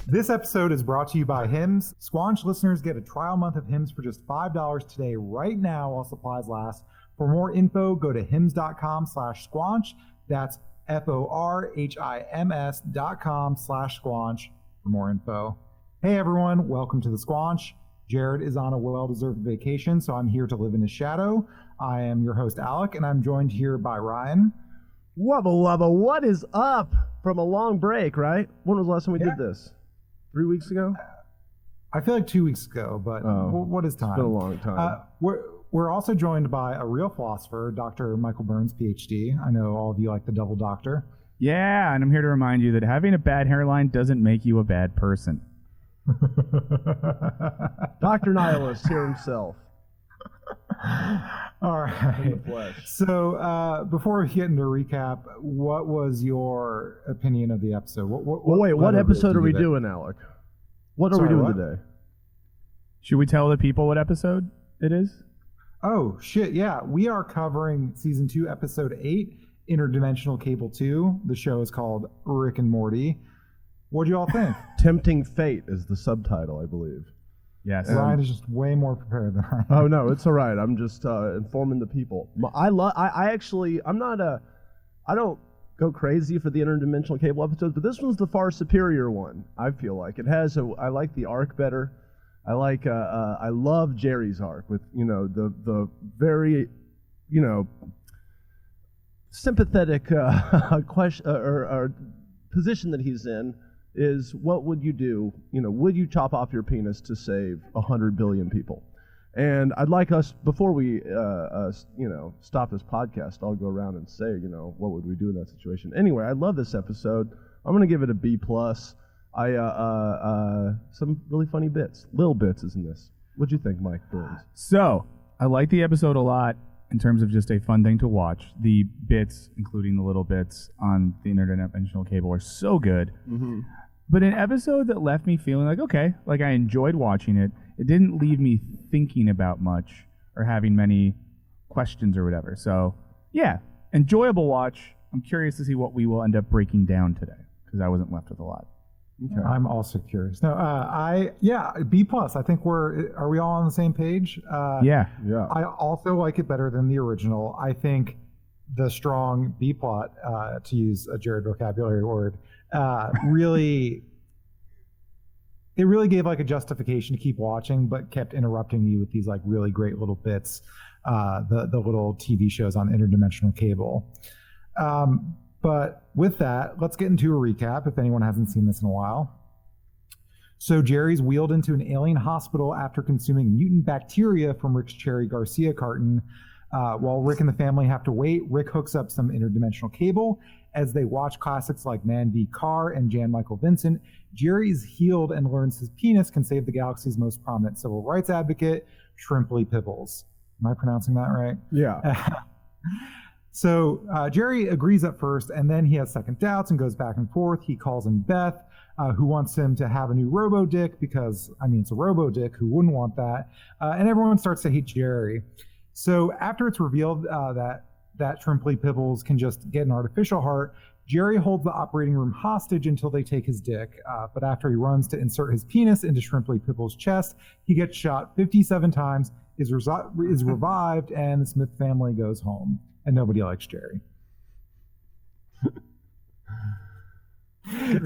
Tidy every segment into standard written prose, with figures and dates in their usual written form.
This episode is brought to you by Hims. Squanch listeners get a trial month of Hims for just $5 today, right now, while supplies last. For more info, go to hims.com/squanch. That's FORHIMS.com/squanch for more info. Hey everyone, welcome to the Squanch. Jared is on a well-deserved vacation, so I'm here to live in his shadow. I am your host, Alec, and I'm joined here by Ryan. Wubba wubba, what is up? From a long break, right? When was the last time we did this? 3 weeks ago? I feel like 2 weeks ago, but what is time? It's been a long time. We're also joined by a real philosopher, Dr. Michael Burns, PhD. I know all of you like the double doctor. Yeah, and I'm here to remind you that having a bad hairline doesn't make you a bad person. Dr. Nihilist here himself. All right. In the flesh. So before we get into recap, what was your opinion of the episode? What episode are we doing, Alec? What are we doing today? Should we tell the people what episode it is? Oh, shit, yeah. We are covering Season 2, Episode 8, Interdimensional Cable 2. The show is called Rick and Morty. What'd you all think? Tempting Fate is the subtitle, I believe. Yes. Ryan is just way more prepared than I am. Oh, no, it's all right. I'm just informing the people. I don't go crazy for the Interdimensional Cable episodes, but this one's the far superior one, I feel like. I like the arc better. I love Jerry's arc with, the very, sympathetic question or position that he's in is, what would you do? Would you chop off your penis to save 100 billion people? And I'd like us, before we, stop this podcast, I'll go around and say, what would we do in that situation? Anyway, I love this episode. I'm going to give it a B+. Some really funny bits. Little bits is in this. What'd you think, Mike Burns? So, I like the episode a lot in terms of just a fun thing to watch. The bits, including the little bits on the Interdimensional Cable, are so good. Mm-hmm. But an episode that left me feeling like, okay, like I enjoyed watching it. It didn't leave me thinking about much or having many questions or whatever. So, yeah, enjoyable watch. I'm curious to see what we will end up breaking down today, because I wasn't left with a lot. Okay. I'm also curious. No, B+. I think are we all on the same page? Yeah. I also like it better than the original. I think the strong B plot, to use a Jared vocabulary word, really gave like a justification to keep watching, but kept interrupting you with these like really great little bits, the little TV shows on Interdimensional Cable. But with that, let's get into a recap if anyone hasn't seen this in a while. So Jerry's wheeled into an alien hospital after consuming mutant bacteria from Rick's Cherry Garcia carton. While Rick and the family have to wait, Rick hooks up some interdimensional cable. As they watch classics like Man v. Carr and Jan Michael Vincent, Jerry is healed and learns his penis can save the galaxy's most prominent civil rights advocate, Shrimply Pibbles. Am I pronouncing that right? Yeah. So Jerry agrees at first, and then he has second doubts and goes back and forth. He calls in Beth, who wants him to have a new robo-dick because, it's a robo-dick. Who wouldn't want that? And everyone starts to hate Jerry. So after it's revealed that Shrimply Pibbles can just get an artificial heart, Jerry holds the operating room hostage until they take his dick. But after he runs to insert his penis into Shrimply Pibbles' chest, he gets shot 57 times, is revived, and the Smith family goes home. And nobody likes Jerry.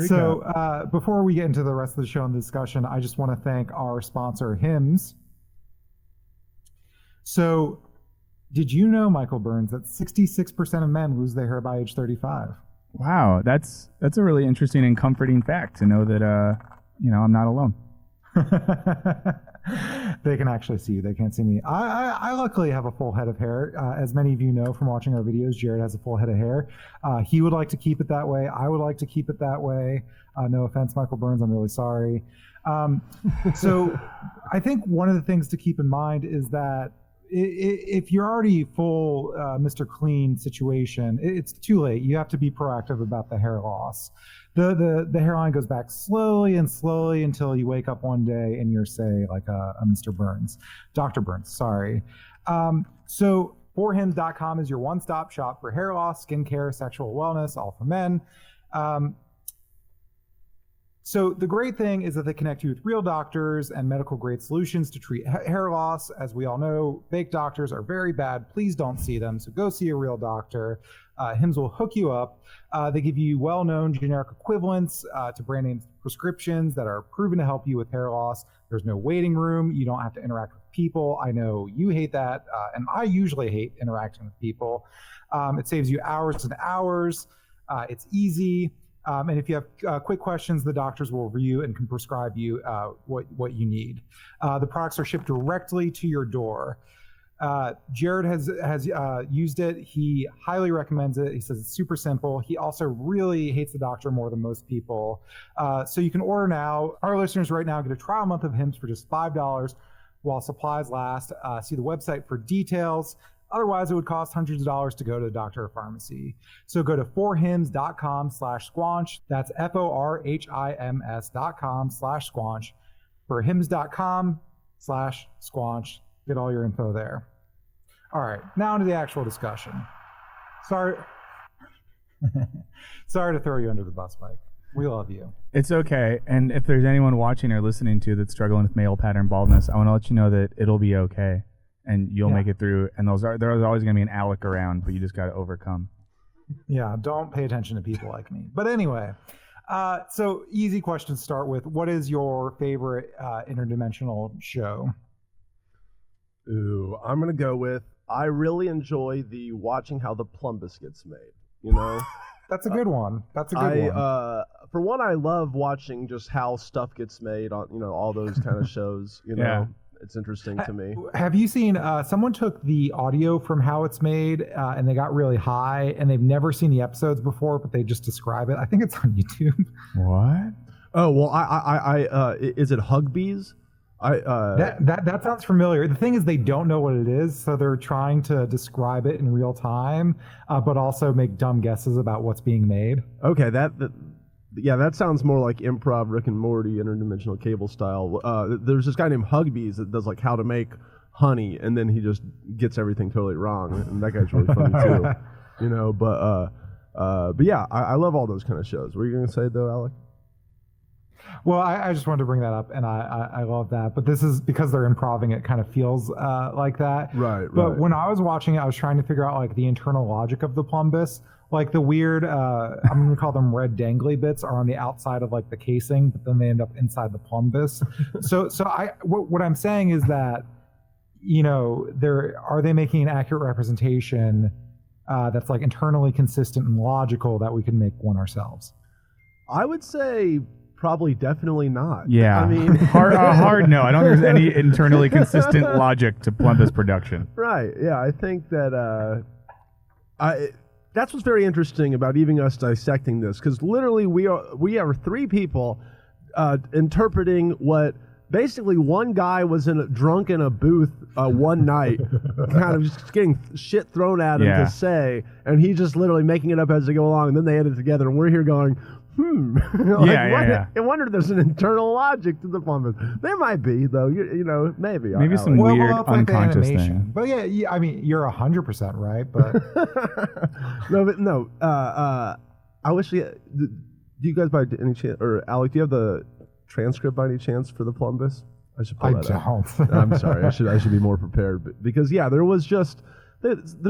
So before we get into the rest of the show and the discussion, I just want to thank our sponsor, Hims. So did you know, Michael Burns, that 66% of men lose their hair by age 35? Wow, that's a really interesting and comforting fact to know that, I'm not alone. They can actually see you. They can't see me. I luckily have a full head of hair. As many of you know from watching our videos, Jared has a full head of hair. He would like to keep it that way. I would like to keep it that way. No offense, Michael Burns. I'm really sorry. So I think one of the things to keep in mind is that if you're already full Mr. Clean situation, it's too late. You have to be proactive about the hair loss. The hairline goes back slowly and slowly until you wake up one day and you're, say, like a Mr. Burns. Dr. Burns, sorry. So forhims.com is your one-stop shop for hair loss, skincare, sexual wellness, all for men. So the great thing is that they connect you with real doctors and medical grade solutions to treat hair loss. As we all know, fake doctors are very bad. Please don't see them. So go see a real doctor. Hims will hook you up. They give you well-known generic equivalents to brand name prescriptions that are proven to help you with hair loss. There's no waiting room. You don't have to interact with people. I know you hate that, and I usually hate interacting with people. It saves you hours and hours. It's easy. And if you have quick questions, the doctors will review and can prescribe you what you need. The products are shipped directly to your door. Jared has used it. He highly recommends it. He says it's super simple. He also really hates the doctor more than most people. So you can order now. Our listeners right now get a trial month of Hims for just $5 while supplies last. See the website for details. Otherwise, it would cost hundreds of dollars to go to the doctor or pharmacy. So go to forhims.com/squanch. That's forhims.com/squanch. For hims.com/squanch. Get all your info there. All right, now into the actual discussion. Sorry to throw you under the bus, Mike. We love you. It's okay. And if there's anyone watching or listening to that's struggling with male pattern baldness, I want to let you know that it'll be okay. And you'll make it through. And there's always going to be an Alec around, but you just got to overcome. Yeah, don't pay attention to people like me. But anyway, so easy question to start with. What is your favorite interdimensional show? Ooh, I'm going to go with, I really enjoy the watching how the plumbus gets made, you know? That's a good one. That's a good one. For one, I love watching just how stuff gets made on, all those kind of shows, you know? It's interesting to me. Have you seen, someone took the audio from how it's made and they got really high and they've never seen the episodes before, but they just describe it. I think it's on YouTube. What? Oh, well, is it Hugbees? That sounds familiar. The thing is, they don't know what it is, so they're trying to describe it in real time, but also make dumb guesses about what's being made. Okay, that sounds more like improv Rick and Morty interdimensional cable style. There's this guy named Hugbees that does like how to make honey, and then he just gets everything totally wrong, and that guy's really funny too. But yeah, I love all those kind of shows. What were you gonna say though, Alec? Well, I just wanted to bring that up, and I love that. But this is because they're improving, it kind of feels like that. Right. But when I was watching it, I was trying to figure out like the internal logic of the plumbus. Like the weird, I'm going to call them red dangly bits, are on the outside of like the casing, but then they end up inside the plumbus. So what I'm saying is that, are they making an accurate representation that's like internally consistent and logical that we can make one ourselves? I would say probably definitely not. Yeah. I mean, hard no. I don't think there's any internally consistent logic to plumbus production. Right. Yeah. I think that that's what's very interesting about even us dissecting this, because literally we are three people interpreting what basically one guy was drunk in a booth one night, kind of just getting shit thrown at him to say, and he's just literally making it up as they go along, and then they edit it together, and we're here going, I wonder if there's an internal logic to the plumbus. There might be, though. Maybe. Maybe some weird unconscious thing. But yeah, I mean, you're 100% right. But no. I wish do you guys by any chance, or Alec, do you have the transcript by any chance for the plumbus? I should pull that up. I'm sorry. I should be more prepared because there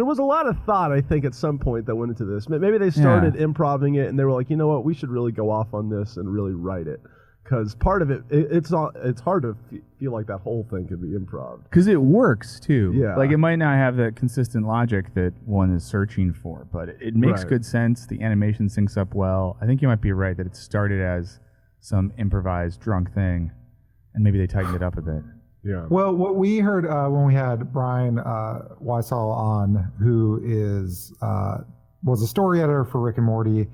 was a lot of thought, I think, at some point that went into this. Maybe they started improving it, and they were like, you know what, we should really go off on this and really write it. Because part of it's hard to feel like that whole thing could be improv. Because it works, too. Yeah. Like, it might not have that consistent logic that one is searching for, but it makes good sense. The animation syncs up well. I think you might be right that it started as some improvised drunk thing, and maybe they tightened it up a bit. Yeah. Well, what we heard when we had Brian Weissall on, who was a story editor for Rick and Morty,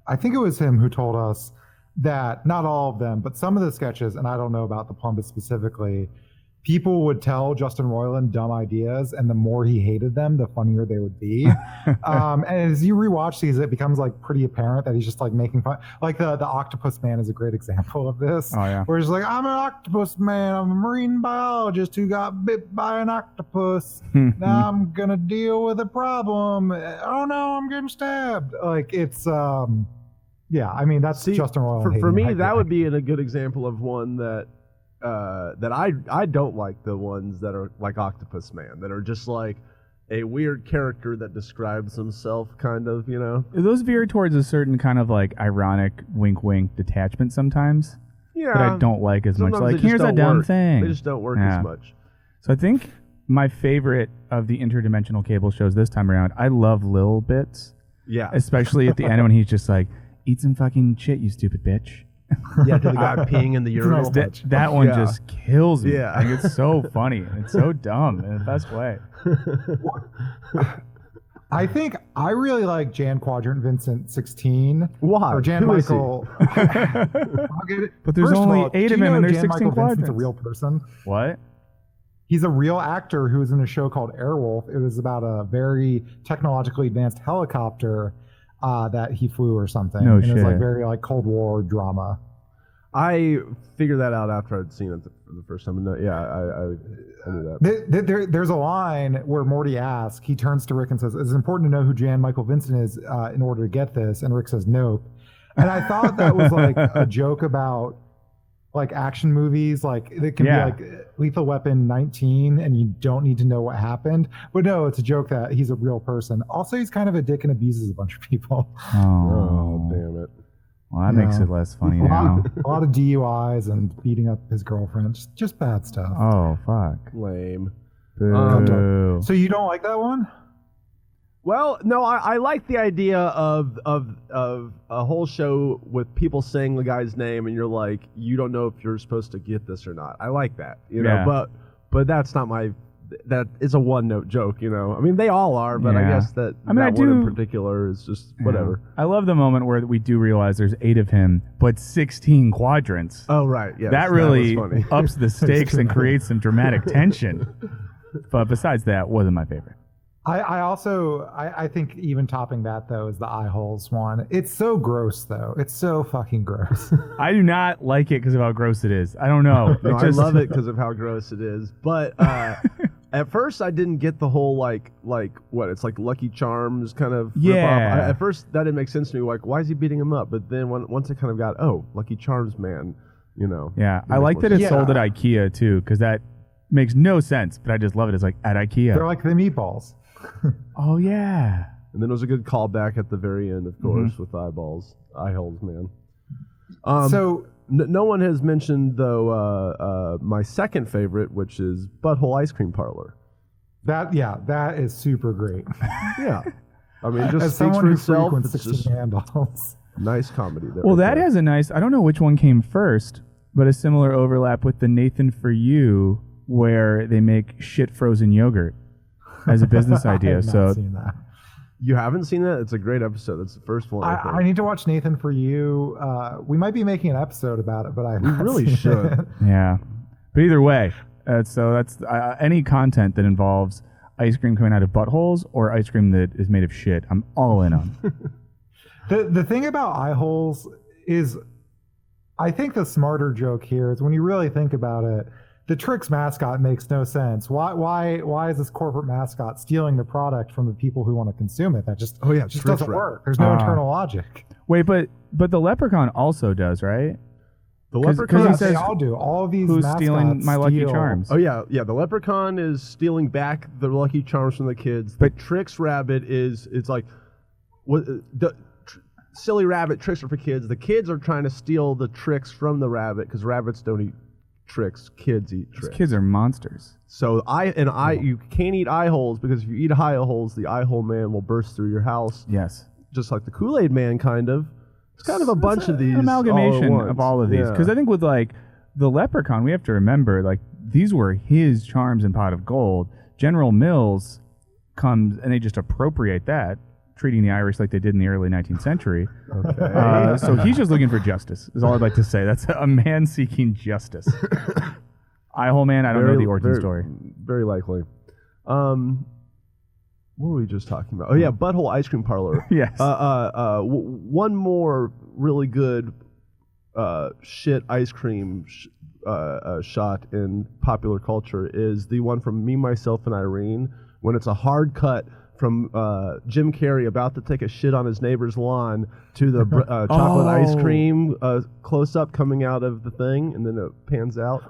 I think it was him who told us that not all of them, but some of the sketches, and I don't know about the plumbus specifically, people would tell Justin Roiland dumb ideas, and the more he hated them, the funnier they would be. And as you rewatch these, it becomes like pretty apparent that he's just like making fun. Like the Octopus Man is a great example of this. Oh yeah. Where he's like, I'm an octopus man. I'm a marine biologist who got bit by an octopus. Now I'm gonna deal with a problem. Oh no, I'm getting stabbed. Like it's Yeah, I mean that's Justin Roiland. For me, that would be a good example of one that I don't like, the ones that are like Octopus Man, that are just like a weird character that describes himself, kind of, you know. Those veer towards a certain kind of like ironic wink wink detachment sometimes. Yeah, that I don't like as much. Like, here's a dumb thing. They just don't work as much. So I think my favorite of the interdimensional cable shows this time around, I love Lil Bits. Yeah. Especially at the end when he's just like, eat some fucking shit, you stupid bitch. Yeah, to the guy peeing in the urinal. That one just kills me. Yeah. Like, it's so funny. And it's so dumb in the best way. I think I really like Jan Quadrant Vincent 16. Why? Or Jan Who Michael. But there's only 8 of him and there's 16 quadrants. Vincent's a real person? What? He's a real actor who was in a show called Airwolf. It was about a very technologically advanced helicopter that he flew or something. No and shit. It was like very like Cold War drama. I figured that out after I'd seen it for the first time. No, yeah, I knew that. There's a line where Morty asks, he turns to Rick and says, "It's important to know who Jan Michael Vincent is in order to get this." And Rick says, "Nope." And I thought that was like a joke about like action movies. Like it can be like Lethal Weapon 19 and you don't need to know what happened. But no, it's a joke that he's a real person. Also, he's kind of a dick and abuses a bunch of people. Oh damn it. Well, that makes it less funny now. A lot of DUIs and beating up his girlfriend. Just bad stuff. Oh, fuck. Lame. Boo. So you don't like that one? Well, no, I like the idea of a whole show with people saying the guy's name and you're like, you don't know if you're supposed to get this or not. I like that, you know, but that's not that is a one-note joke, you know. I mean, they all are, but I guess that one in particular is just whatever. I love the moment where we do realize there's 8 of him, but 16 quadrants. Oh, right, yeah. That really ups the stakes and creates some dramatic tension. But besides that, wasn't my favorite. I think even topping that, though, is the eye holes one. It's so gross, though. It's so fucking gross. I do not like it because of how gross it is. I don't know. No, I love it because of how gross it is. But at first, I didn't get the whole, like what? It's like Lucky Charms kind of ripoff. At first, that didn't make sense to me. Like, why is he beating him up? But then once I kind of got, Lucky Charms, man, you know. Yeah, I like that it's sold at IKEA, too, because that makes no sense. But I just love it. It's like, at IKEA. They're like the meatballs. Oh, yeah. And then it was a good callback at the very end, of course, with eye holes, man. So no one has mentioned, though, my second favorite, which is Butthole Ice Cream Parlor. That is super great. Yeah. I mean, just as speaks someone for who itself. frequents It's 16 just handles. nice comedy there. Well, that has a nice, I don't know which one came first, but a similar overlap with the Nathan For You, where they make shit frozen yogurt as a business idea. I have not seen that. You haven't seen that? It's a great episode. It's the first one. I need to watch Nathan For You. We might be making an episode about it, but I really should. Yeah, but either way, so that's any content that involves ice cream coming out of buttholes or ice cream that is made of shit, I'm all in on. The thing about eye holes is, I think the smarter joke here is when you really think about it, the Trix mascot makes no sense. Why is this corporate mascot stealing the product from the people who want to consume it? That just doesn't work. There's no internal logic. Wait, but the leprechaun also does, right? The leprechaun, yes, they all do. All of these who's mascots stealing my Lucky Charms? Oh yeah. The leprechaun is stealing back the Lucky Charms from the kids. But Trix Rabbit it's like silly rabbit tricks are for kids. The kids are trying to steal the tricks from the rabbit because rabbits don't eat tricks. Kids eat tricks. These kids are monsters. So you can't eat eye holes because if you eat eye holes, the eye hole man will burst through your house. Yes. Just like the Kool-Aid man, kind of. It's kind of a bunch of these. Amalgamation of all of these. Because I think with like the leprechaun, we have to remember like these were his charms and pot of gold. General Mills comes and they just appropriate that, treating the Irish like they did in the early 19th century. Okay. So he's just looking for justice, is all I'd like to say. That's a man seeking justice. Eyehole man, I don't know the origin story. Very likely. What were we just talking about? Oh, yeah, Butthole Ice Cream Parlor. Yes. One more really good shit ice cream shot in popular culture is the one from Me, Myself, and Irene, when it's a hard cut from Jim Carrey about to take a shit on his neighbor's lawn to the chocolate ice cream close-up coming out of the thing, and then it pans out.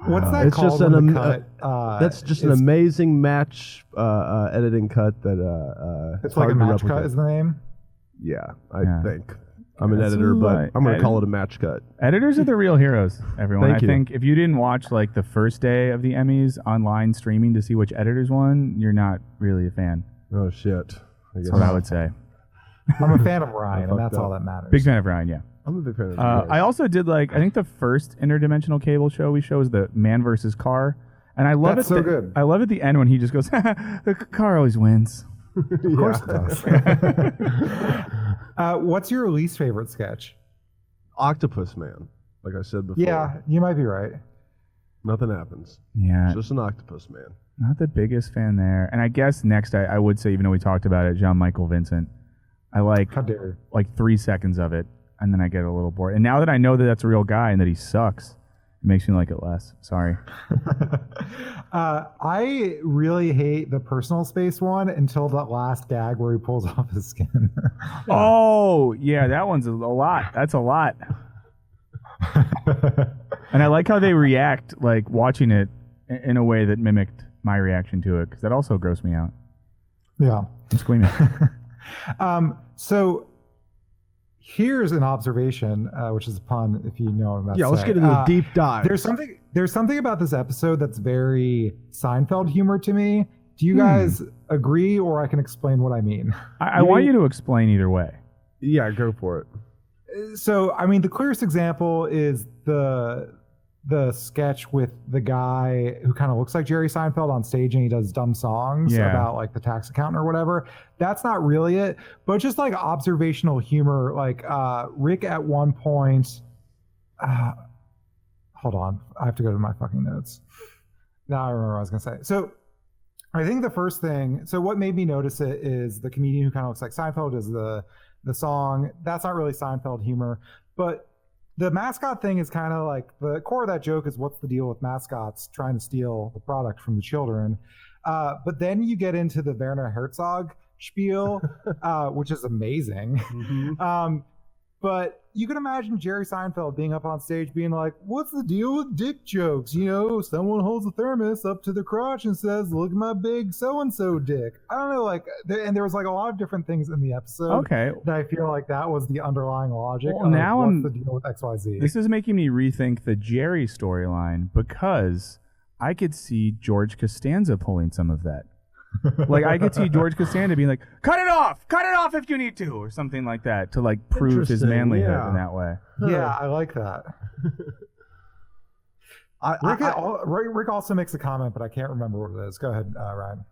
What's that it's called? Just that's just an amazing match editing cut that it's like a match cut is the name? Yeah, I think. I'm an editor, but I'm going to call it a match cut. Editors are the real heroes, everyone. Thank you. I think if you didn't watch like the first day of the Emmys online streaming to see which editors won, you're not really a fan. Oh, shit. That's what I would say. I'm a fan of Ryan, and that's all that matters. Big fan of Ryan, yeah. I'm a big fan of I also did I think the first interdimensional cable show we show was the Man versus Car. And I love That's so good. I love at the end when he just goes, the car always wins. Of course it does. What's your least favorite sketch? Octopus Man, like I said before. Yeah, you might be right. Nothing happens. Yeah. It's just an octopus man. Not the biggest fan there. And I guess next I would say, even though we talked about it, Jean-Michael Vincent. I like 3 seconds of it, and then I get a little bored. And now that I know that that's a real guy and that he sucks, it makes me like it less. Sorry. I really hate the personal space one until that last gag where he pulls off his skin. Oh, yeah, that one's a lot. That's a lot. And I like how they react, like watching it in a way that mimicked my reaction to it, because that also grossed me out. Yeah. I'm screaming. So here's an observation, which is a pun, if you know what I'm about to say. Let's get into the deep dive. There's something about this episode that's very Seinfeld humor to me. Do you guys agree, or I can explain what I mean? I want you to explain either way. Yeah, go for it. So, I mean, the clearest example is the sketch with the guy who kind of looks like Jerry Seinfeld on stage, and he does dumb songs about like the tax accountant or whatever. That's not really it, but just like observational humor. Like Rick at one point, hold on, I have to go to my fucking notes. Now I remember what I was gonna say. So I think the first thing, so what made me notice it is the comedian who kind of looks like Seinfeld is the song. That's not really Seinfeld humor, but the mascot thing is kind of like the core of that joke is what's the deal with mascots trying to steal the product from the children. But then you get into the Werner Herzog spiel, which is amazing. Mm-hmm. But you can imagine Jerry Seinfeld being up on stage being like, what's the deal with dick jokes? You know, someone holds a thermos up to the crotch and says, look at my big so-and-so dick. I don't know, like, and there was like a lot of different things in the episode that I feel like that was the underlying logic of what's the deal with XYZ. This is making me rethink the Jerry storyline, because I could see George Costanza pulling some of that. Like, I could see George Costanza being like, cut it off if you need to, or something like that, to like prove his manlyhood in that way. Yeah, I like that. Rick also makes a comment, but I can't remember what it is. Go ahead, Ryan.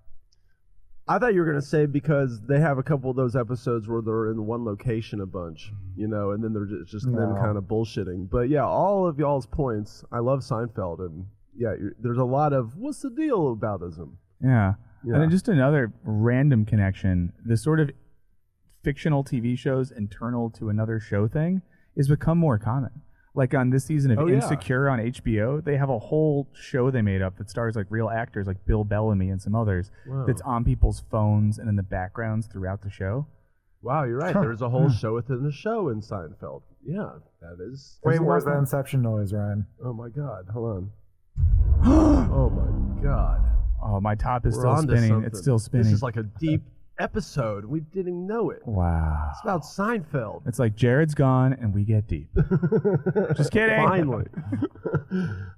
I thought you were going to say because they have a couple of those episodes where they're in one location a bunch, you know, and then they're just them kind of bullshitting. But yeah, all of y'all's points, I love Seinfeld, and yeah, there's a lot of what's the deal aboutism. Yeah. And then just another random connection, this sort of fictional TV shows internal to another show thing has become more common. Like on this season of Insecure on HBO, they have a whole show they made up that stars like real actors like Bill Bellamy and some others that's on people's phones and in the backgrounds throughout the show. Wow, you're right. There's a whole show within the show in Seinfeld. Yeah, that is. Wait, where's that Inception noise, Ryan? Oh my God, hold on. Oh my God. Oh, my top is still spinning. It's still spinning. This is like a deep episode. We didn't know it. Wow. It's about Seinfeld. It's like Jared's gone and we get deep. Just kidding. Finally.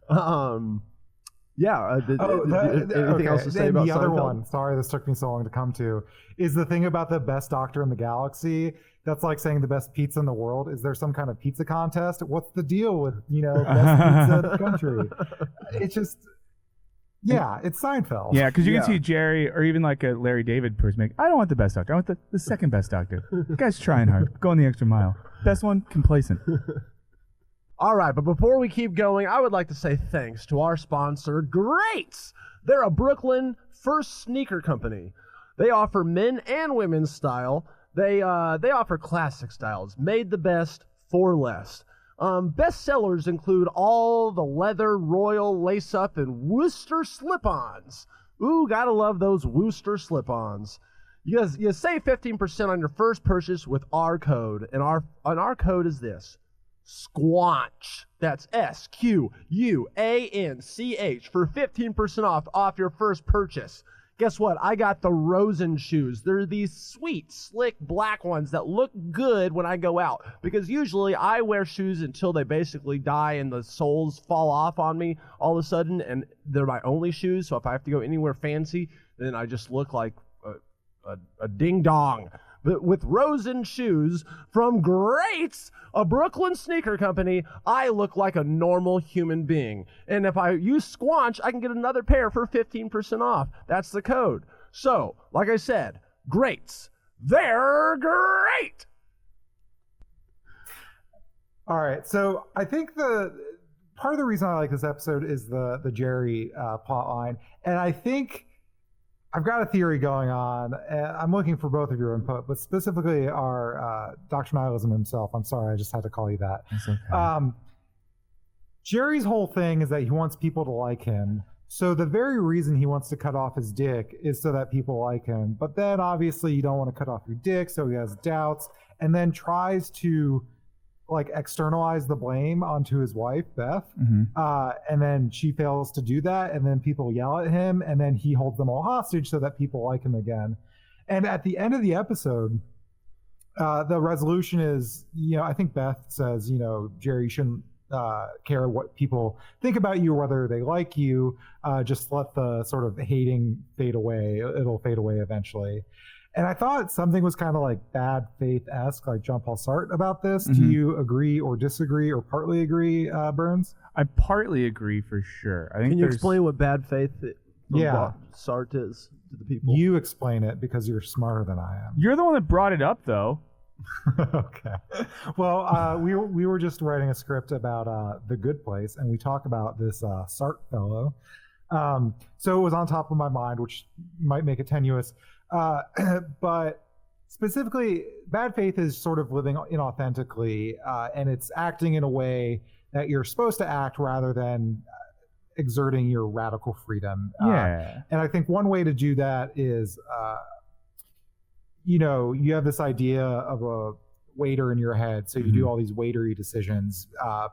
Anything else to say about Seinfeld? The other one, sorry this took me so long to come to, is the thing about the best doctor in the galaxy. That's like saying the best pizza in the world. Is there some kind of pizza contest? What's the deal with, best pizza in the country? It's just... Yeah, it's Seinfeld. Yeah, because you can see Jerry or even like a Larry David person make, I don't want the best doctor. I want the second best doctor. The guy's trying hard, going the extra mile. Best one, complacent. All right, but before we keep going, I would like to say thanks to our sponsor, Greats. They're a Brooklyn first sneaker company. They offer men and women's style. They offer classic styles, made the best for less. Best sellers include all the leather, royal, lace-up, and Worcester slip-ons. Ooh, gotta love those Worcester slip-ons. You save 15% on your first purchase with our code, and our code is this: Squanch. That's SQUANCH for 15% off your first purchase. Guess what? I got the Rosen shoes. They're these sweet, slick black ones that look good when I go out, because usually I wear shoes until they basically die and the soles fall off on me all of a sudden, and they're my only shoes. So if I have to go anywhere fancy, then I just look like a ding-dong. But with Rosen shoes from Greats, a Brooklyn sneaker company, I look like a normal human being. And if I use Squanch, I can get another pair for 15% off. That's the code. So, like I said, Greats. They're great! All right, so I think the part of the reason I like this episode is the Jerry plot line. And I think I've got a theory going on. I'm looking for both of your input, but specifically our Dr. Nihilism himself. I'm sorry, I just had to call you that. That's okay. Jerry's whole thing is that he wants people to like him. So the very reason he wants to cut off his dick is so that people like him. But then obviously you don't want to cut off your dick, so he has doubts, and then tries to like externalize the blame onto his wife, Beth. And then she fails to do that, and then people yell at him, and then he holds them all hostage so that people like him again. And at the end of the episode, the resolution is, I think Beth says, Jerry, you shouldn't care what people think about you or whether they like you. Just let the sort of hating fade away. It'll fade away eventually. And I thought something was kind of like bad faith-esque, like Jean-Paul Sartre about this. Do you agree or disagree or partly agree, Burns? I partly agree for sure. I think Can you explain what bad faith Sartre is to the people? You explain it because you're smarter than I am. You're the one that brought it up, though. Okay. Well, we were just writing a script about The Good Place, and we talk about this Sartre fellow. So it was on top of my mind, which might make it tenuous. But specifically, bad faith is sort of living inauthentically, and it's acting in a way that you're supposed to act rather than exerting your radical freedom. And I think one way to do that is, you have this idea of a waiter in your head, so you do all these waitery decisions,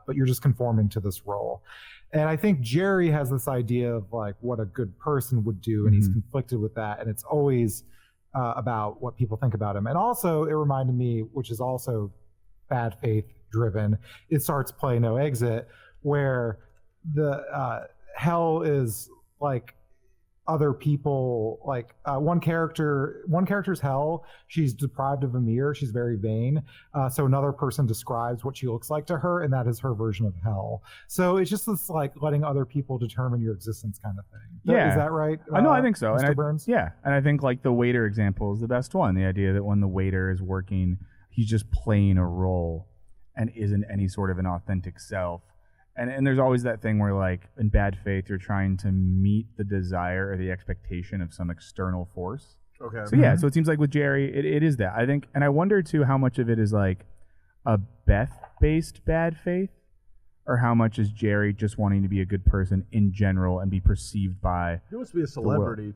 but you're just conforming to this role. And I think Jerry has this idea of like what a good person would do, and he's conflicted with that, and it's always about what people think about him. And also, it reminded me, which is also bad faith driven, it starts Play No Exit, where the hell is like other people, like one character's hell, she's deprived of a mirror, she's very vain, so another person describes what she looks like to her, and that is her version of hell. So it's just this like letting other people determine your existence kind of thing. Is that right? No, I think so. Mr. Burns? And I think like the waiter example is the best one. The idea that when the waiter is working, he's just playing a role and isn't any sort of an authentic self. And there's always that thing where, like, in bad faith, you're trying to meet the desire or the expectation of some external force. Okay. So, so it seems like with Jerry, it is that. I think, and I wonder, too, how much of it is, like, a Beth-based bad faith, or how much is Jerry just wanting to be a good person in general and be perceived by He wants to be a celebrity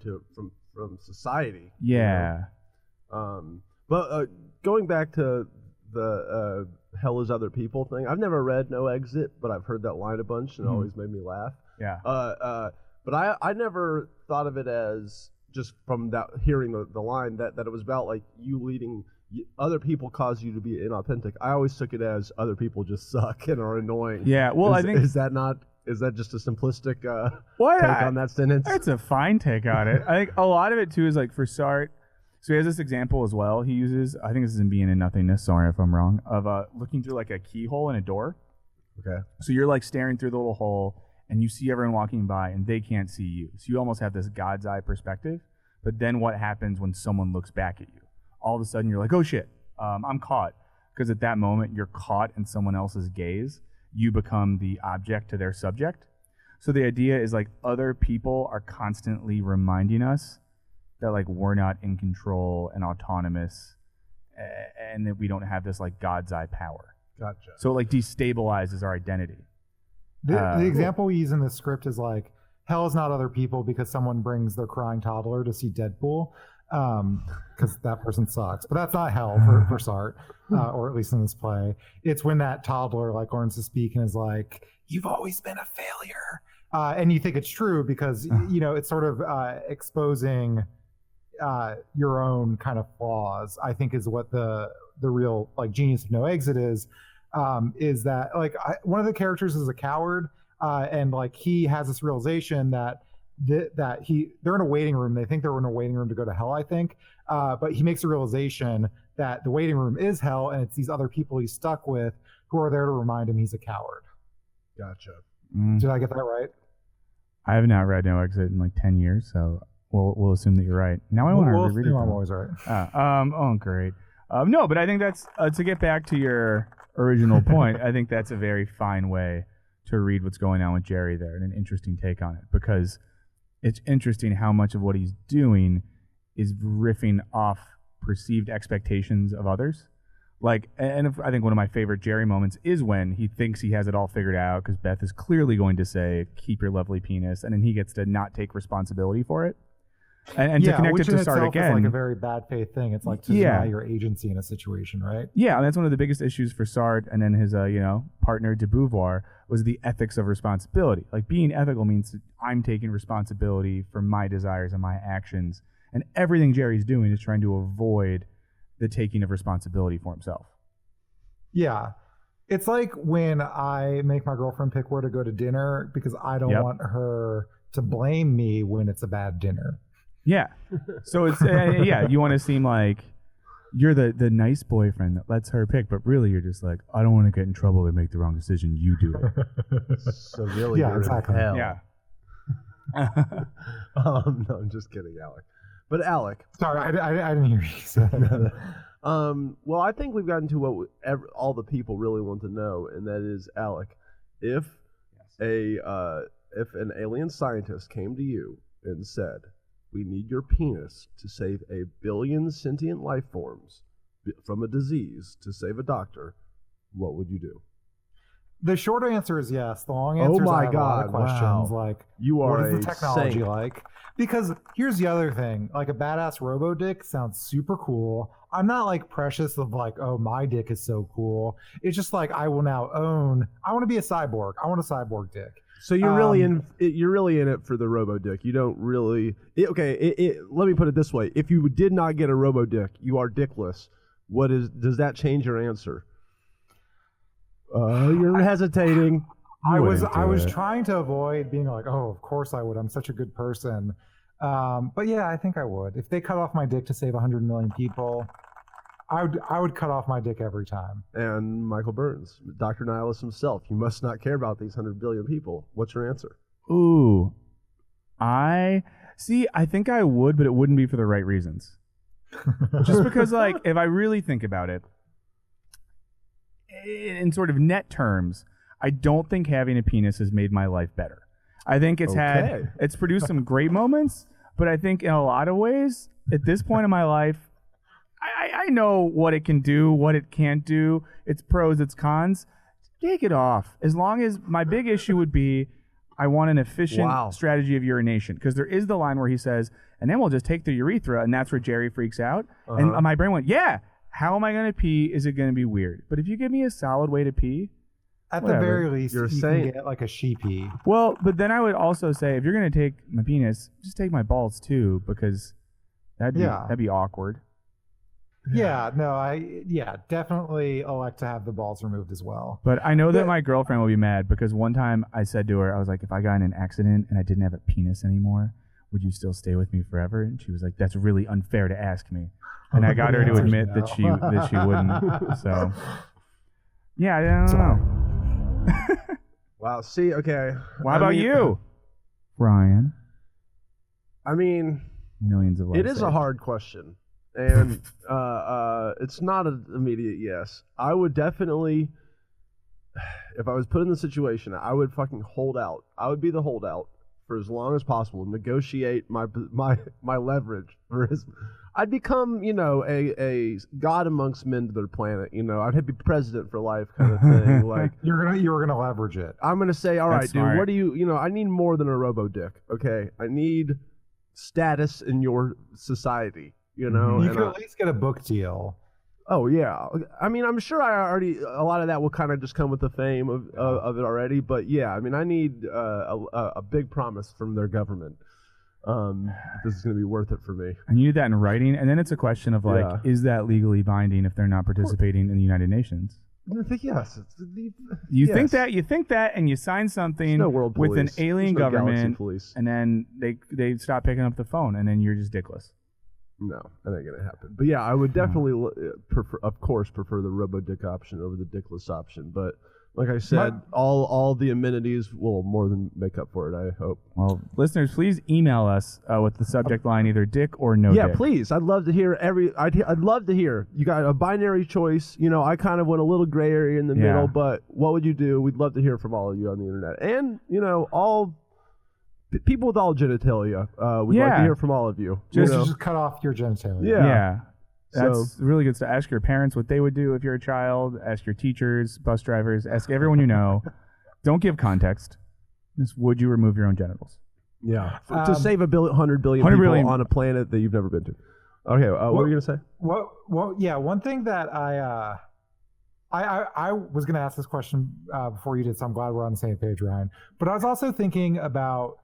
from society. Yeah. But going back to the hell is other people thing. I've never read No Exit, but I've heard that line a bunch, and it always made me laugh. Yeah. But I never thought of it as just from that hearing the line that it was about like you leading other people cause you to be inauthentic. I always took it as other people just suck and are annoying. Yeah. Well, I think is that just a simplistic take on that sentence? It's a fine take on it. I think a lot of it too is like for Sartre. So he has this example as well. He uses, I think this is in Being in Nothingness, sorry if I'm wrong, of looking through like a keyhole in a door. Okay. So you're like staring through the little hole and you see everyone walking by and they can't see you. So you almost have this God's eye perspective. But then what happens when someone looks back at you? All of a sudden you're like, oh shit, I'm caught. Because at that moment you're caught in someone else's gaze. You become the object to their subject. So the idea is like other people are constantly reminding us that like we're not in control and autonomous, and that we don't have this like God's eye power. Gotcha. So it like destabilizes our identity. The example we use in the script is like, hell is not other people because someone brings their crying toddler to see Deadpool. because that person sucks. But that's not hell for Sart, or at least in this play. It's when that toddler like learns to speak and is like, "You've always been a failure," and you think it's true because it's sort of exposing your own kind of flaws. I think is what the real like genius of No Exit is that like one of the characters is a coward, and like he has this realization that they're in a waiting room. They think they're in a waiting room to go to hell, I think. But he makes a realization that the waiting room is hell, and it's these other people he's stuck with who are there to remind him he's a coward. Gotcha. Did I get that right? I have not read No Exit in like 10 years, so we'll assume that you're right. Now I want to reread it. I'm always right. Oh, great. No, but I think that's to get back to your original point. I think that's a very fine way to read what's going on with Jerry there, and an interesting take on it, because it's interesting how much of what he's doing is riffing off perceived expectations of others. Like, and I think one of my favorite Jerry moments is when he thinks he has it all figured out because Beth is clearly going to say, "Keep your lovely penis," and then he gets to not take responsibility for it. And to connect it to Sart again, is like a very bad faith thing. It's like to deny your agency in a situation, right? Yeah, and that's one of the biggest issues for Sart and then his partner de Beauvoir was the ethics of responsibility. Like, being ethical means that I'm taking responsibility for my desires and my actions, and everything Jerry's doing is trying to avoid the taking of responsibility for himself. Yeah. It's like when I make my girlfriend pick where to go to dinner because I don't want her to blame me when it's a bad dinner. Yeah. So it's you want to seem like you're the nice boyfriend that lets her pick, but really you're just like, I don't want to get in trouble or make the wrong decision. You do it. So really, yeah, exactly. Hell. Yeah. No, I'm just kidding, Alec. But Alec, sorry, I didn't hear you say that. Well, I think we've gotten to what all the people really want to know, and that is, Alec, if an alien scientist came to you and said, "We need your penis to save 1 billion sentient life forms from a disease to save a doctor," what would you do? The short answer is yes. The long answer is I have a lot of questions. Wow. Like, you are what is the technology saint. like? Because here's the other thing. Like, a badass robo dick sounds super cool. I'm not like precious of like, oh, my dick is so cool. It's just like I want to be a cyborg. I want a cyborg dick. So you're really in it for the robo dick. You don't really. Let me put it this way: if you did not get a robo dick, you are dickless. Does that change your answer? You're hesitating. I was trying to avoid being like, oh, of course I would. I'm such a good person. But yeah, I think I would. If they cut off my dick to save 100 million people, I would cut off my dick every time. And Michael Burns, Dr. Nihilus himself, you must not care about these 100 billion people. What's your answer? Ooh. I think I would, but it wouldn't be for the right reasons. Just because, like, if I really think about it, in sort of net terms, I don't think having a penis has made my life better. I think it's produced some great moments, but I think in a lot of ways, at this point in my life, I know what it can do, what it can't do, its pros, its cons. Take it off. As long as my big issue would be, I want an efficient strategy of urination. Because there is the line where he says, and then we'll just take the urethra, and that's where Jerry freaks out. And my brain went, yeah, how am I going to pee? Is it going to be weird? But if you give me a solid way to pee, at the very least, you can get like a sheepy. Well, but then I would also say, if you're going to take my penis, just take my balls too, because that'd be awkward. Yeah, no, definitely elect to have the balls removed as well. But I know that my girlfriend will be mad because one time I said to her, I was like, if I got in an accident and I didn't have a penis anymore, would you still stay with me forever? And she was like, that's really unfair to ask me. And I got her to admit that she wouldn't. So, yeah, I don't know. Wow. See, okay. What about you, Ryan? I mean, millions of lives. It is a hard question. And it's not an immediate yes. I would definitely, if I was put in the situation, I would fucking hold out. I would be the holdout for as long as possible. Negotiate my leverage for his. I'd become, a god amongst men to their planet. I'd be president for life, kind of thing. Like you were gonna leverage it. I'm gonna say, all right, dude. Smart. What do you? I need more than a robo dick. Okay, I need status in your society. You know, you could at least get a book deal. Oh yeah, I mean, I'm sure a lot of that will kind of just come with the fame of it already. But yeah, I mean, I need a big promise from their government. This is going to be worth it for me. And you need that in writing, and then it's a question of like, is that legally binding if they're not participating in the United Nations? I think yes. You think that, and you sign something with an alien government, and then they stop picking up the phone, and then you're just dickless. No, that ain't gonna happen. But yeah, I would definitely prefer the robo-dick option over the dickless option. But like I said, all the amenities will more than make up for it, I hope. Well, listeners, please email us with the subject line either dick or no dick. Yeah, please. I'd love to hear I'd love to hear. You got a binary choice. You know, I kind of went a little gray area in the middle, but what would you do? We'd love to hear from all of you on the internet. And, you know, all people with all genitalia. We'd like to hear from all of you. Just cut off your genitalia. Yeah. That's really good stuff. Ask your parents what they would do if you're a child. Ask your teachers, bus drivers. Ask everyone you know. Don't give context. Just would you remove your own genitals? Yeah. To save 100 billion people on a planet that you've never been to. Okay. What were you going to say? Well, yeah. One thing that I was going to ask this question before you did, so I'm glad we're on the same page, Ryan. But I was also thinking about,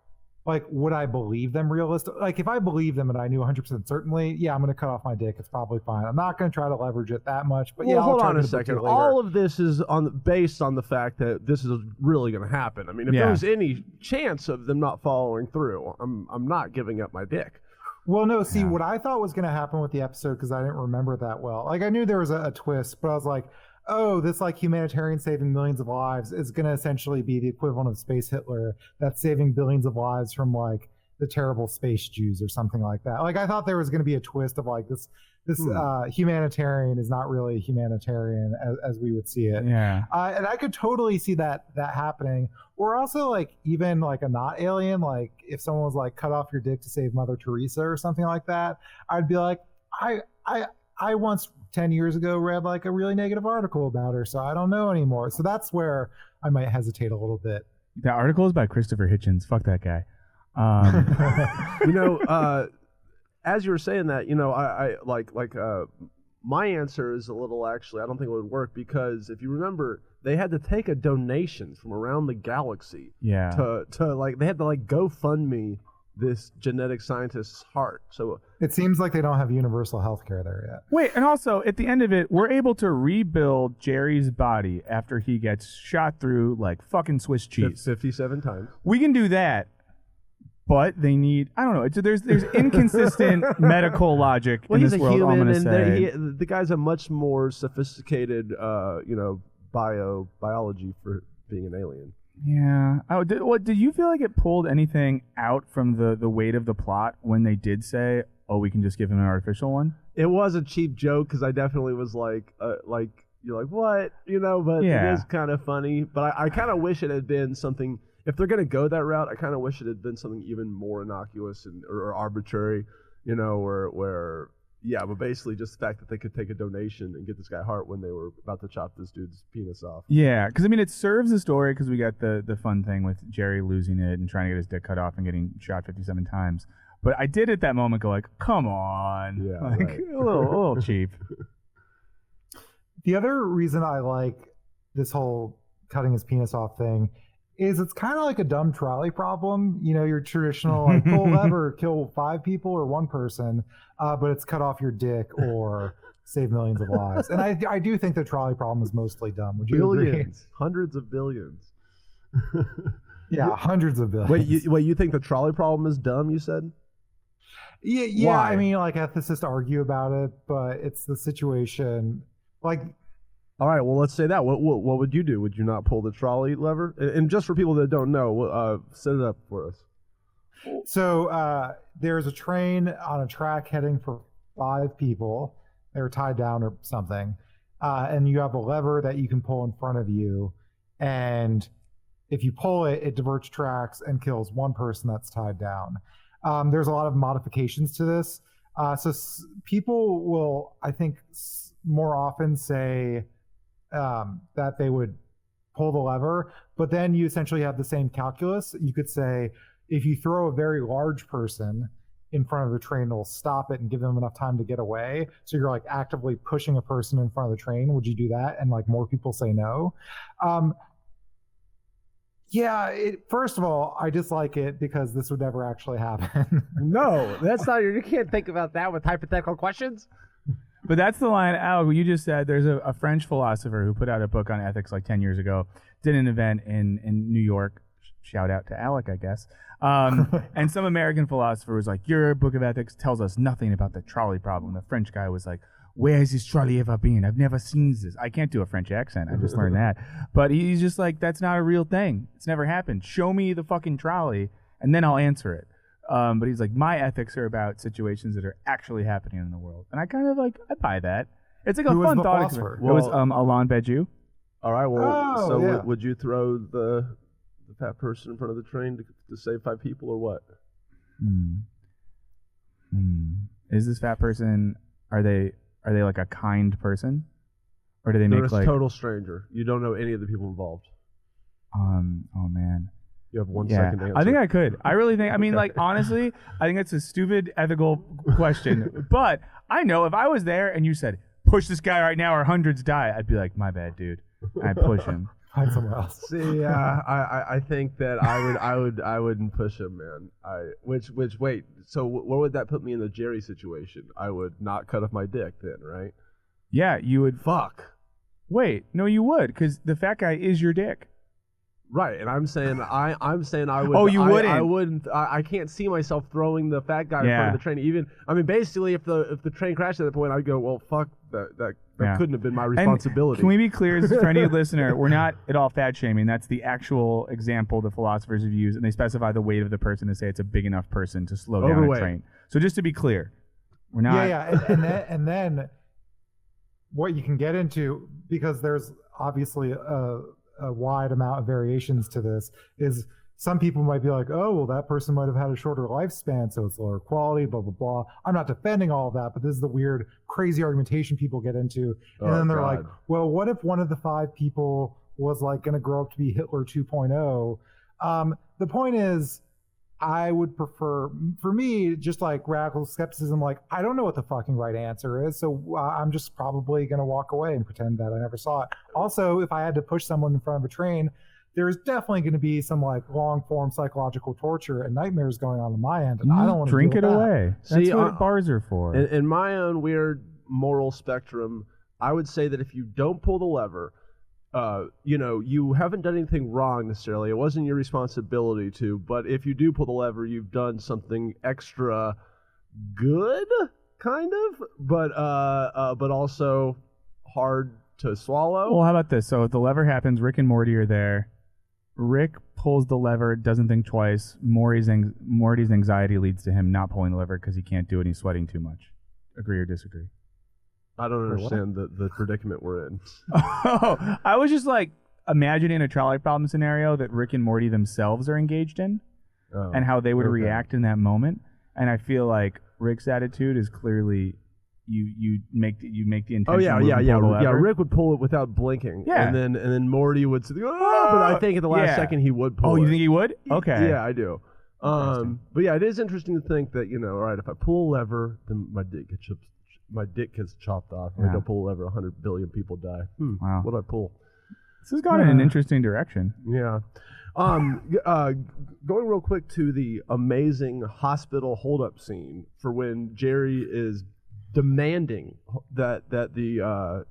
like, would I believe them realistic? Like, if I believe them and I knew 100% certainly, yeah, I'm going to cut off my dick. It's probably fine. I'm not going to try to leverage it that much. But yeah, hold on a second. All of this is based on the fact that this is really going to happen. I mean, if there was any chance of them not following through, I'm not giving up my dick. Well, no, see, what I thought was going to happen with the episode, because I didn't remember it that well. Like, I knew there was a twist, but I was like, oh, this like humanitarian saving millions of lives is going to essentially be the equivalent of Space Hitler that's saving billions of lives from like the terrible space Jews or something like that. Like, I thought there was going to be a twist of like this humanitarian is not really humanitarian as we would see it. Yeah. And I could totally see that happening. Or also like even like a not alien, like if someone was like cut off your dick to save Mother Teresa or something like that, I'd be like, I once 10 years ago read like a really negative article about her, so I don't know anymore. So that's where I might hesitate a little bit. The article is by Christopher Hitchens. Fuck that guy. You know, as you were saying that, you know, I my answer is a little, actually, I don't think it would work, because if you remember, they had to take a donation from around the galaxy. Yeah. To like, they had to like GoFundMe this genetic scientist's heart. So it seems like they don't have universal health care there yet. Wait, and also at the end of it, we're able to rebuild Jerry's body after he gets shot through like fucking Swiss cheese 57 times. We can do that, but they need, I don't know, there's inconsistent medical logic in this world. Human, I'm gonna say the guy's a much more sophisticated you know, biology for being an alien. Yeah. Oh, did you feel like it pulled anything out from the weight of the plot when they did say, oh, we can just give him an artificial one? It was a cheap joke, because I definitely was like, you're like, what? You know, but it is kind of funny. But I kind of wish it had been something, if they're going to go that route, I kind of wish it had been something even more innocuous or arbitrary, you know, where yeah, but basically just the fact that they could take a donation and get this guy heart when they were about to chop this dude's penis off. Yeah, because I mean, it serves the story, because we got the fun thing with Jerry losing it and trying to get his dick cut off and getting shot 57 times. But I did at that moment go like, come on. Yeah, like, right. a little cheap. The other reason I like this whole cutting his penis off thing is it's kind of like a dumb trolley problem. You know, your traditional like pull lever, kill 5 people or 1 person, but it's cut off your dick or save millions of lives. And I do think the trolley problem is mostly dumb. Would you agree? Hundreds of billions. Yeah, hundreds of billions. Wait, you think the trolley problem is dumb, you said? Yeah. Why? I mean, like ethicists argue about it, but it's the situation. Like, all right, well, let's say that. What would you do? Would you not pull the trolley lever? And just for people that don't know, set it up for us. So there's a train on a track heading for 5 people. They're tied down or something. And you have a lever that you can pull in front of you. And if you pull it, it diverts tracks and kills 1 person that's tied down. There's a lot of modifications to this. So people will, I think, more often say that they would pull the lever, but then you essentially have the same calculus. You could say if you throw a very large person in front of the train will stop it and give them enough time to get away. So you're like actively pushing a person in front of the train. Would you do that? And like more people say no. Yeah, first of all, I dislike it because this would never actually happen. No, that's not. You can't think about that with hypothetical questions. But that's the line, Alec, what you just said. There's a French philosopher who put out a book on ethics like 10 years ago, did an event in New York. Shout out to Alec, I guess. And some American philosopher was like, your book of ethics tells us nothing about the trolley problem. The French guy was like, where has this trolley ever been? I've never seen this. I can't do a French accent. I just learned that. But he's just like, that's not a real thing. It's never happened. Show me the fucking trolley, and then I'll answer it. But he's like, my ethics are about situations that are actually happening in the world. And I kind of like, I buy that. It's like a fun thought experiment. It was Alain Badiou. All right, well, yeah. would you throw the fat person in front of the train to save 5 people or what? Is this fat person, are they like a kind person? Or do they make They're like... a total stranger. You don't know any of the people involved. Oh, man. You have 1 second to answer. I think I could. I really think, I mean, like, honestly, I think it's a stupid ethical question. But I know if I was there and you said, push this guy right now or hundreds die, I'd be like, my bad, dude. I'd push him. Find somewhere else. See, I think that I wouldn't push him, man. Wait. So where would that put me in the Jerry situation? I would not cut off my dick then, right? Yeah, you would. Fuck. Wait, no, you would, because the fat guy is your dick. Right, and I'm saying I would. Oh, you wouldn't. I wouldn't. I can't see myself throwing the fat guy in front of the train. Even, I mean, basically, if the train crashed at that point, I'd go, well, fuck that. That couldn't have been my responsibility. And can we be clear, for any listener, we're not at all fat shaming. That's the actual example the philosophers have used, and they specify the weight of the person to say it's a big enough person to slow down a train. So just to be clear, we're not. Yeah, and then what you can get into, because there's obviously a wide amount of variations to this, is some people might be like, oh, well, that person might have had a shorter lifespan, so it's lower quality, blah, blah, blah. I'm not defending all of that, but this is the weird, crazy argumentation people get into. And then they're like, well, what if one of the 5 people was like going to grow up to be Hitler 2.0? The point is, I would prefer, for me, just like radical skepticism, like, I don't know what the fucking right answer is, so I'm just probably going to walk away and pretend that I never saw it. Also, if I had to push someone in front of a train, there's definitely going to be some like long-form psychological torture and nightmares going on my end, and I don't want to drink it that. away. That's what bars are for. In my own weird moral spectrum, I would say that if you don't pull the lever, you haven't done anything wrong necessarily. It wasn't your responsibility to, but if you do pull the lever, you've done something extra good, kind of, but also hard to swallow. Well, how about this? So if the lever happens, Rick and Morty are there. Rick pulls the lever, doesn't think twice. Morty's anxiety leads to him not pulling the lever because he can't do it and he's sweating too much. Agree or disagree? I don't understand the predicament we're in. Oh, I was just like imagining a trolley problem scenario that Rick and Morty themselves are engaged in and how they would react in that moment. And I feel like Rick's attitude is clearly you make the intentional move and pull the lever. Rick would pull it without blinking. Yeah. And then Morty would say, oh, but I think at the last second he would pull it. Oh, you think he would? Okay. Yeah, I do. But yeah, it is interesting to think that, all right, if I pull a lever, then my dick gets chopped off. If I don't pull a lever, 100 billion people die. Wow. What do I pull? This has gone in an interesting direction. Yeah. Going real quick to the amazing hospital holdup scene for when Jerry is demanding that the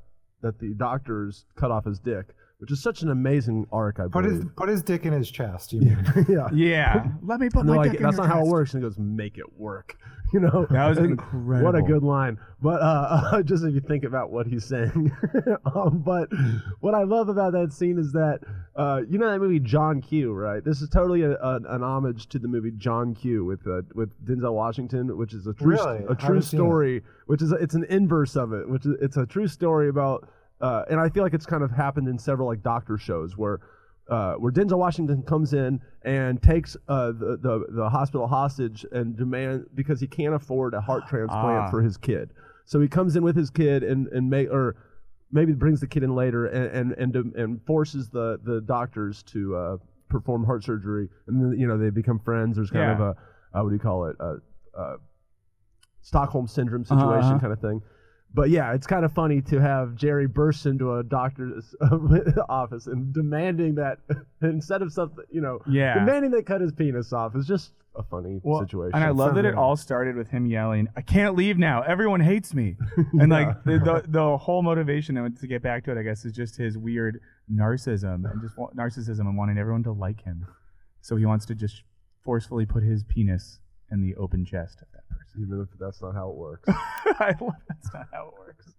doctors cut off his dick, which is such an amazing arc. I believe. Put his dick in his chest. You mean? Yeah. Let me put my dick in that's your not how it chest. works. And he goes, make it work. That was incredible. What a good line. But just if you think about what he's saying. But what I love about that scene is that that movie John Q, right? This is totally an homage to the movie John Q with Denzel Washington, which is a true story. It's an inverse of it, it's a true story about. And I feel like it's kind of happened in several like doctor shows where Denzel Washington comes in and takes the hospital hostage and because he can't afford a heart transplant for his kid. So he comes in with his kid and maybe brings the kid in later and forces the doctors to perform heart surgery, and then they become friends. There's kind of a what do you call it? Stockholm syndrome situation kind of thing. But yeah, it's kind of funny to have Jerry burst into a doctor's office and demanding that instead of something, demanding they cut his penis off is just a funny situation. And I love that it all started with him yelling, "I can't leave now. Everyone hates me." And like the whole motivation to get back to it, I guess, is just his weird narcissism and wanting everyone to like him. So he wants to just forcefully put his penis in the open chest of that person. Even if that's not how it works. I love that's not how it works.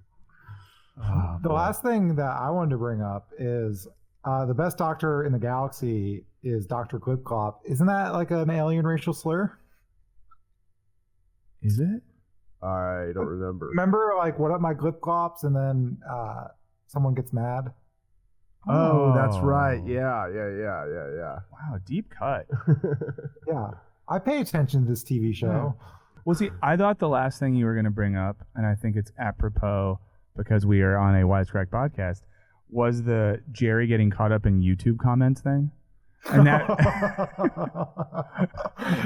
The last thing that I wanted to bring up is the best doctor in the galaxy is Dr. Glipclop. Isn't that like an alien racial slur? Is it? I don't remember. Remember, like, what up my Glipclops, and then someone gets mad? Oh, that's right. Yeah. Wow, deep cut. Yeah. I pay attention to this TV show. Well, see, I thought the last thing you were going to bring up, and I think it's apropos because we are on a Wisecrack podcast, was the Jerry getting caught up in YouTube comments thing. And that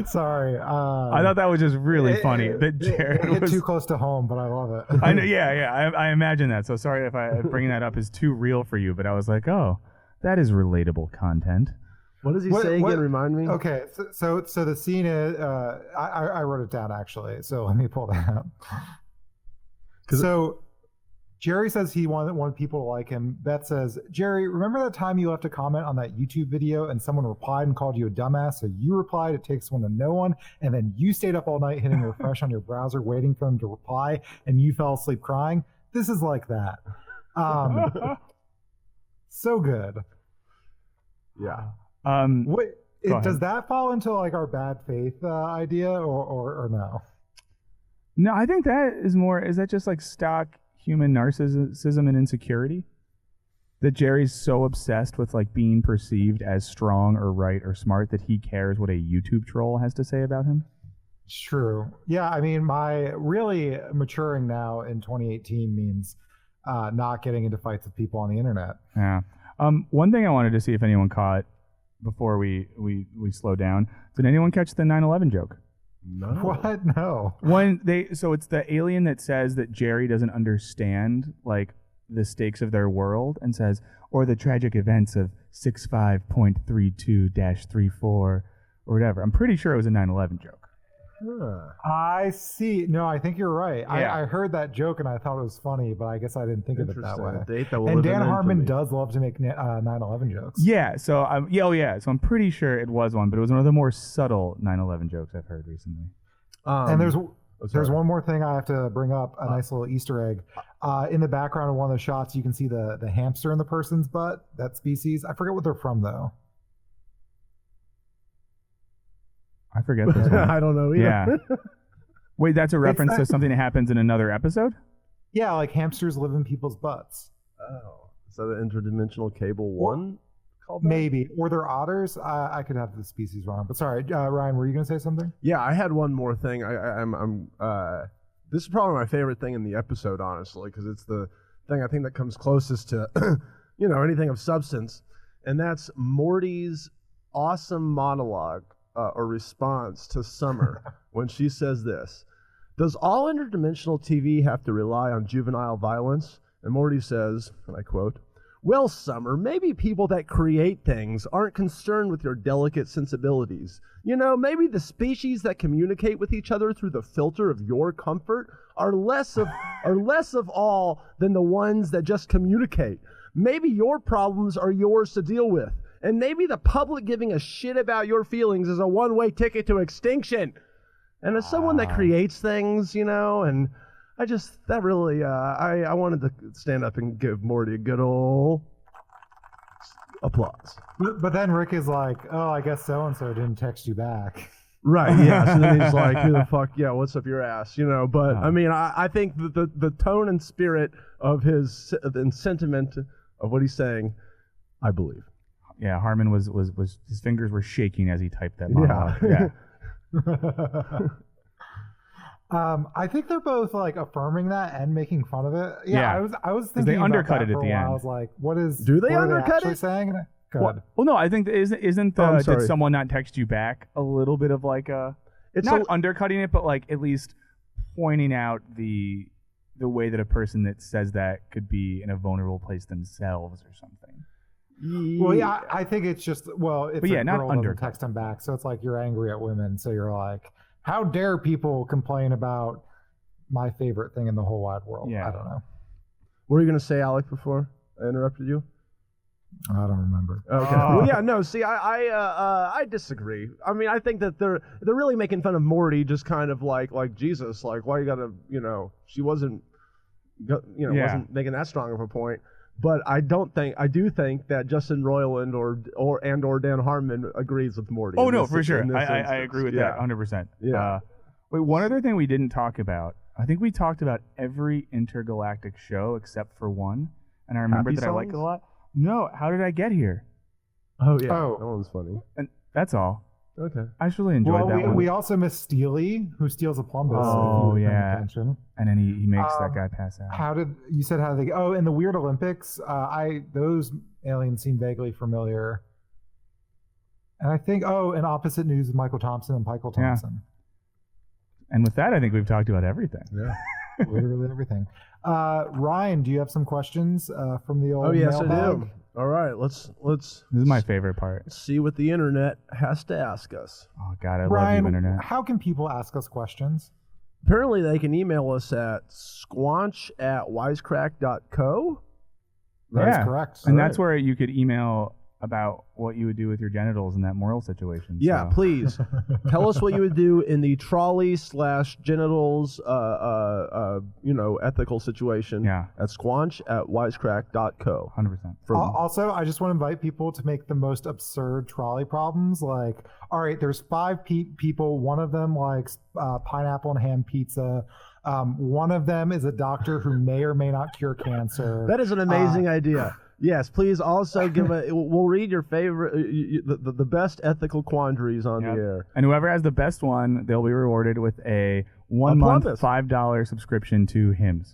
sorry, I thought that was just really funny that Jared was too close to home, but I love it. I know, I imagine that. So sorry if I bringing that up is too real for you, but I was like, oh, that is relatable content. What does he say again? Remind me. Okay, so the scene is I wrote it down actually. So let me pull that up. So Jerry says he wanted people to like him. Beth says, Jerry, remember that time you left a comment on that YouTube video and someone replied and called you a dumbass? So you replied, it takes one to know one. And then you stayed up all night hitting refresh on your browser waiting for them to reply and you fell asleep crying. This is like that. So good. Yeah. Does that fall into like our bad faith idea or no? No, I think that is more, is that just like stock human narcissism and insecurity? That Jerry's so obsessed with like being perceived as strong or right or smart that he cares what a YouTube troll has to say about him? It's true. Yeah, I mean, my really maturing now in 2018 means not getting into fights with people on the internet. Yeah. One thing I wanted to see if anyone caught before we slow down. Did anyone catch the 9/11 joke? No. What? No. So it's the alien that says that Jerry doesn't understand like the stakes of their world and says, or the tragic events of 65.32-34 or whatever. I'm pretty sure it was a 9/11 joke. I see. No, I think you're right. Yeah. I heard that joke and I thought it was funny, but I guess I didn't think of it that way. And Dan Harmon does love to make 9/11 jokes. Yeah. So So I'm pretty sure it was one, but it was one of the more subtle 9/11 jokes I've heard recently. And there's one more thing I have to bring up, a nice little Easter egg. In the background of one of the shots, you can see the hamster in the person's butt, that species. I forget what they're from, though. I forget this one. I don't know either. Yeah. Wait, that's a reference to something that happens in another episode? Yeah, like hamsters live in people's butts. Oh. Is that an interdimensional cable one? Maybe. Or they're otters. I could have the species wrong. But sorry, Ryan, were you going to say something? Yeah, I had one more thing. This is probably my favorite thing in the episode, honestly, because it's the thing I think that comes closest to, anything of substance. And that's Morty's awesome monologue or response to Summer when she says this. Does all interdimensional TV have to rely on juvenile violence? And Morty says, and I quote, well, Summer, maybe people that create things aren't concerned with your delicate sensibilities. Maybe the species that communicate with each other through the filter of your comfort are less of all than the ones that just communicate. Maybe your problems are yours to deal with. And maybe the public giving a shit about your feelings is a one-way ticket to extinction. And as someone that creates things, and I wanted to stand up and give Morty a good old applause. But then Rick is like, oh, I guess so-and-so didn't text you back. Right, yeah. So then he's like, who the fuck, yeah, what's up your ass, But, I mean, I think the tone and spirit of his and sentiment of what he's saying, I believe. Yeah, Harmon was his fingers were shaking as he typed that monologue. Yeah. I think they're both like affirming that and making fun of it. Yeah. I was thinking they about undercut that it for at the end. I was like, do they undercut it? Saying? Well, no, I think isn't did someone not text you back a little bit of like a not undercutting it, but like at least pointing out the way that a person that says that could be in a vulnerable place themselves or something. Well, yeah, I think it's just, well, it's but yeah, a not girl doesn't text him back, so it's like you're angry at women, so you're like, how dare people complain about my favorite thing in the whole wide world? Yeah. I don't know. What were you going to say, Alec, before I interrupted you? I don't remember. Okay. Well, yeah, no. See, I disagree. I mean, I think that they're really making fun of Morty, just kind of like Jesus, like why you gotta, she wasn't, wasn't making that strong of a point. But I do think that Justin Roiland or Dan Harmon agrees with Morty. Oh no, for sure. I agree with that 100%. Yeah. Wait, one other thing we didn't talk about. I think we talked about every intergalactic show except for one, and I remember Happy that I liked it a Songs? lot. No, how did I get here? Oh yeah. Oh. That one's funny. And that's all. Okay. I just really enjoyed that one. We also miss Steely, who steals a plumbus. Oh, if you were paying yeah. attention. And then he makes that guy pass out. How did you said how they? Oh, in the Weird Olympics, those aliens seem vaguely familiar. And I think in Opposite News with Michael Thompson and Michael Yeah. Thompson. And with that, I think we've talked about everything. Yeah. Literally everything. Ryan, do you have some questions from the old? Oh yes, I mailbag? do. All right, let's This is my favorite part. see what the internet has to ask us. Oh God, I love Ryan, you, internet. how can people ask us questions? Apparently, they can email us at squanch@wisecrack.co. That's Yeah. correct. And that's where you could email about what you would do with your genitals in that moral situation. Yeah, so. please tell us what you would do in the trolley/genitals, ethical situation. Yeah. At squanch@wisecrack.co. 100%. Also, I just want to invite people to make the most absurd trolley problems. Like, all right, there's 5 people. One of them likes pineapple and ham pizza. One of them is a doctor who may or may not cure cancer. That is an amazing idea. Yes, please also give we'll read your favorite, the best ethical quandaries on Yep. the air. And whoever has the best one, they'll be rewarded with a 1-month, plumbus. $5 subscription to Hymns.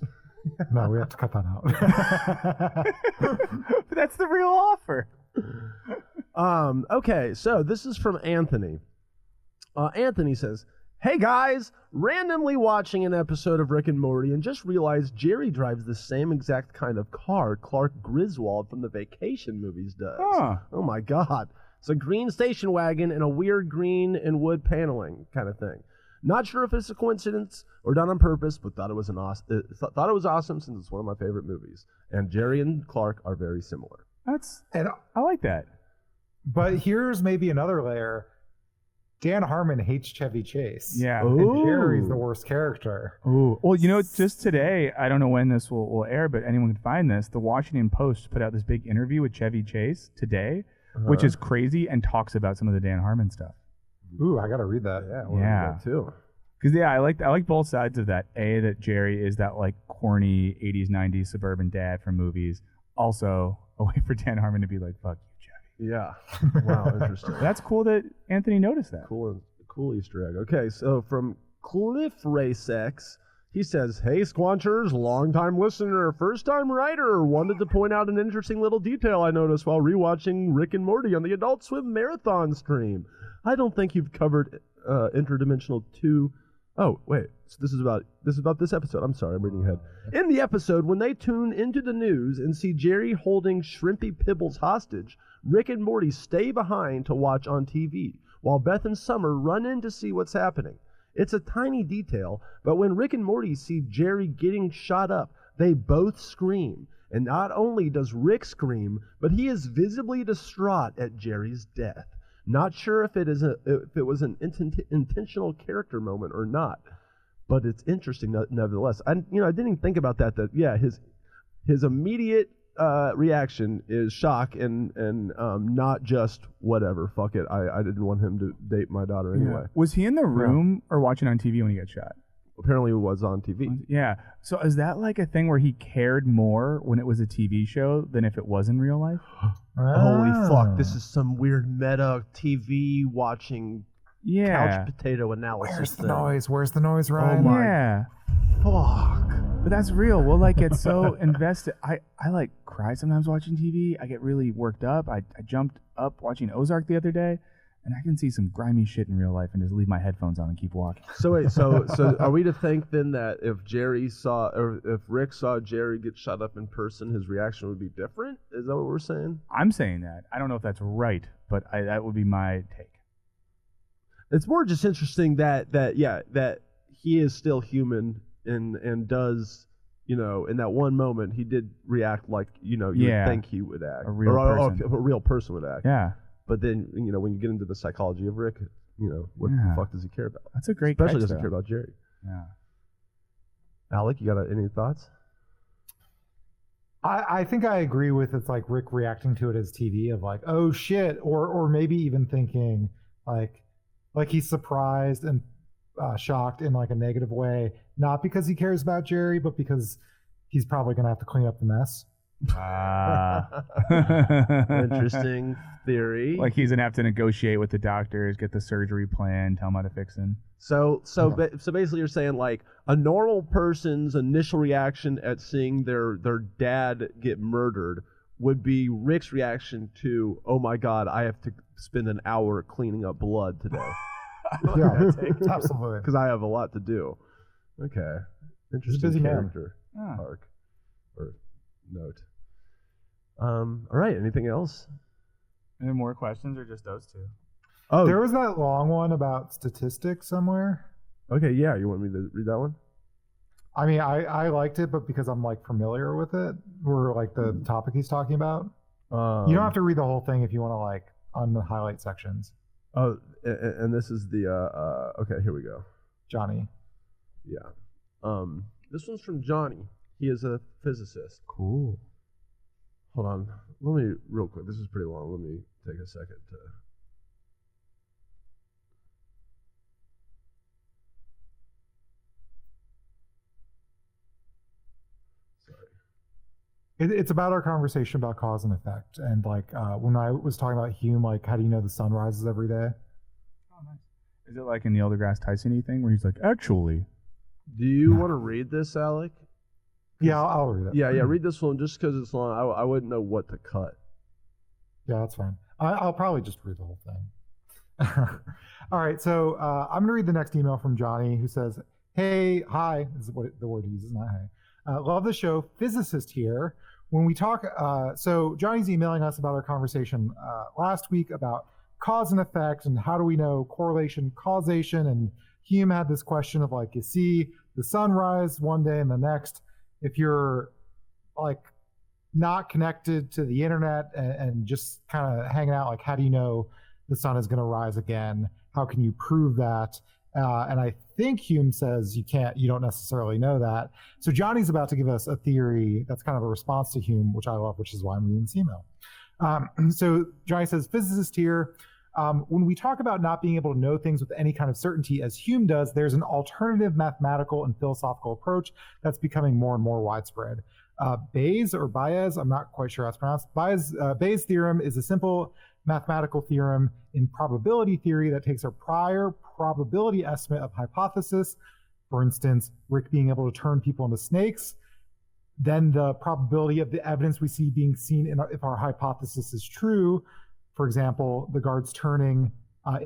No, we have to cut that out. But that's the real offer. Okay, so this is from Anthony. Anthony says, "Hey guys, randomly watching an episode of Rick and Morty and just realized Jerry drives the same exact kind of car Clark Griswold from the Vacation movies does. Huh. Oh my god. It's a green station wagon and a weird green and wood paneling kind of thing. Not sure if it's a coincidence or done on purpose, but thought it was awesome since it's one of my favorite movies. And Jerry and Clark are very similar." I like that. But here's maybe another layer. Dan Harmon hates Chevy Chase. Yeah. And Jerry's the worst character. Ooh. Well, just today, I don't know when this will air, but anyone can find this. The Washington Post put out this big interview with Chevy Chase today, which is crazy, and talks about some of the Dan Harmon stuff. Ooh, I gotta read that. Yeah, we'll Yeah. read that too. Because I like both sides of that. That Jerry is that like corny 80s, 90s suburban dad from movies. Also, a way for Dan Harmon to be like, fuck you, Chevy. Yeah. Wow, interesting. That's cool that Anthony noticed that. Cool Easter egg. Okay, so from Cliff Race X, he says, "Hey Squanchers, long-time listener, first-time writer, wanted to point out an interesting little detail I noticed while rewatching Rick and Morty on the Adult Swim Marathon stream. I don't think you've covered Interdimensional 2. Oh, wait. So this is about this episode. I'm sorry, I'm reading ahead. In the episode, when they tune into the news and see Jerry holding Shrimpy Pibbles hostage, Rick and Morty stay behind to watch on TV, while Beth and Summer run in to see what's happening. It's a tiny detail, but when Rick and Morty see Jerry getting shot up, they both scream. And not only does Rick scream, but he is visibly distraught at Jerry's death. Not sure if it was an intentional character moment or not, but it's interesting nevertheless. I didn't even think about that. That yeah, his immediate reaction is shock and not just whatever. Fuck it. I didn't want him to date my daughter anyway. Was he in the room or watching on TV when he got shot? Apparently, it was on TV. Yeah. So is that like a thing where he cared more when it was a TV show than if it was in real life? Holy fuck! This is some weird meta TV watching couch potato analysis. Where's the thing. noise? Where's the noise, Ryan? my- Yeah. Fuck. But that's real. We'll like get so invested. I like cry sometimes watching TV. I get really worked up. I jumped up watching Ozark the other day, and I can see some grimy shit in real life and just leave my headphones on and keep walking. So wait, so are we to think then that if Rick saw Jerry get shot up in person, his reaction would be different? Is that what we're saying? I'm saying that. I don't know if that's right, but that would be my take. It's more just interesting that he is still human and does, in that one moment he did react like, you would think he would act. A real person. A real person would act. Yeah. But then, when you get into the psychology of Rick, what the fuck does he care about? That's a great Especially catch, doesn't care about Jerry. Yeah. Alec, you got any thoughts? I think I agree with it's like Rick reacting to it as TV of like, oh shit, or maybe even thinking like he's surprised and shocked in like a negative way, not because he cares about Jerry, but because he's probably gonna have to clean up the mess. Interesting theory. Like he's gonna have to negotiate with the doctors, get the surgery plan, tell him how to fix him. So basically, you're saying like a normal person's initial reaction at seeing their dad get murdered would be Rick's reaction to, oh my God, I have to spend an hour cleaning up blood today. Yeah, absolutely. Because I have a lot to do. Okay, interesting character arc or note. All right. Anything else? Any more questions or just those two? Oh, there was that long one about statistics somewhere. Okay, yeah. You want me to read that one? I mean, I liked it, but because I'm like familiar with it, or like the topic he's talking about. You don't have to read the whole thing if you want to like on the highlight sections. Oh, and this is the okay. Here we go. Johnny. Yeah. This one's from Johnny. He is a physicist. Cool. Hold on. Let me, real quick. This is pretty long. Let me take a second to. Sorry. It's about our conversation about cause and effect. And like when I was talking about Hume, like, how do you know the sun rises every day? Oh, nice. Is it like in Neil deGrasse Tyson-y thing where he's like, actually? Do you want to read this, Alec? Yeah, I'll read it. Yeah, read this one just because it's long. I wouldn't know what to cut. Yeah, that's fine. I'll probably just read the whole thing. All right, so I'm going to read the next email from Johnny who says, hey, hi, this is what the word he uses, not hey. Love the show, physicist here. When we talk, so Johnny's emailing us about our conversation last week about cause and effect and how do we know correlation, causation, and Hume had this question of like, you see the sun rise one day and the next. If you're like not connected to the internet and just kind of hanging out, like how do you know the sun is going to rise again? How can you prove that? And I think Hume says you don't necessarily know that. So Johnny's about to give us a theory that's kind of a response to Hume, which I love, which is why I'm reading this email. So Johnny says, physicist here. When we talk about not being able to know things with any kind of certainty, as Hume does, there's an alternative mathematical and philosophical approach that's becoming more and more widespread. Bayes, I'm not quite sure how it's pronounced. Bayes' theorem is a simple mathematical theorem in probability theory that takes a prior probability estimate of hypothesis, for instance, Rick being able to turn people into snakes, then the probability of the evidence we see being seen if our hypothesis is true, for example, the guards turning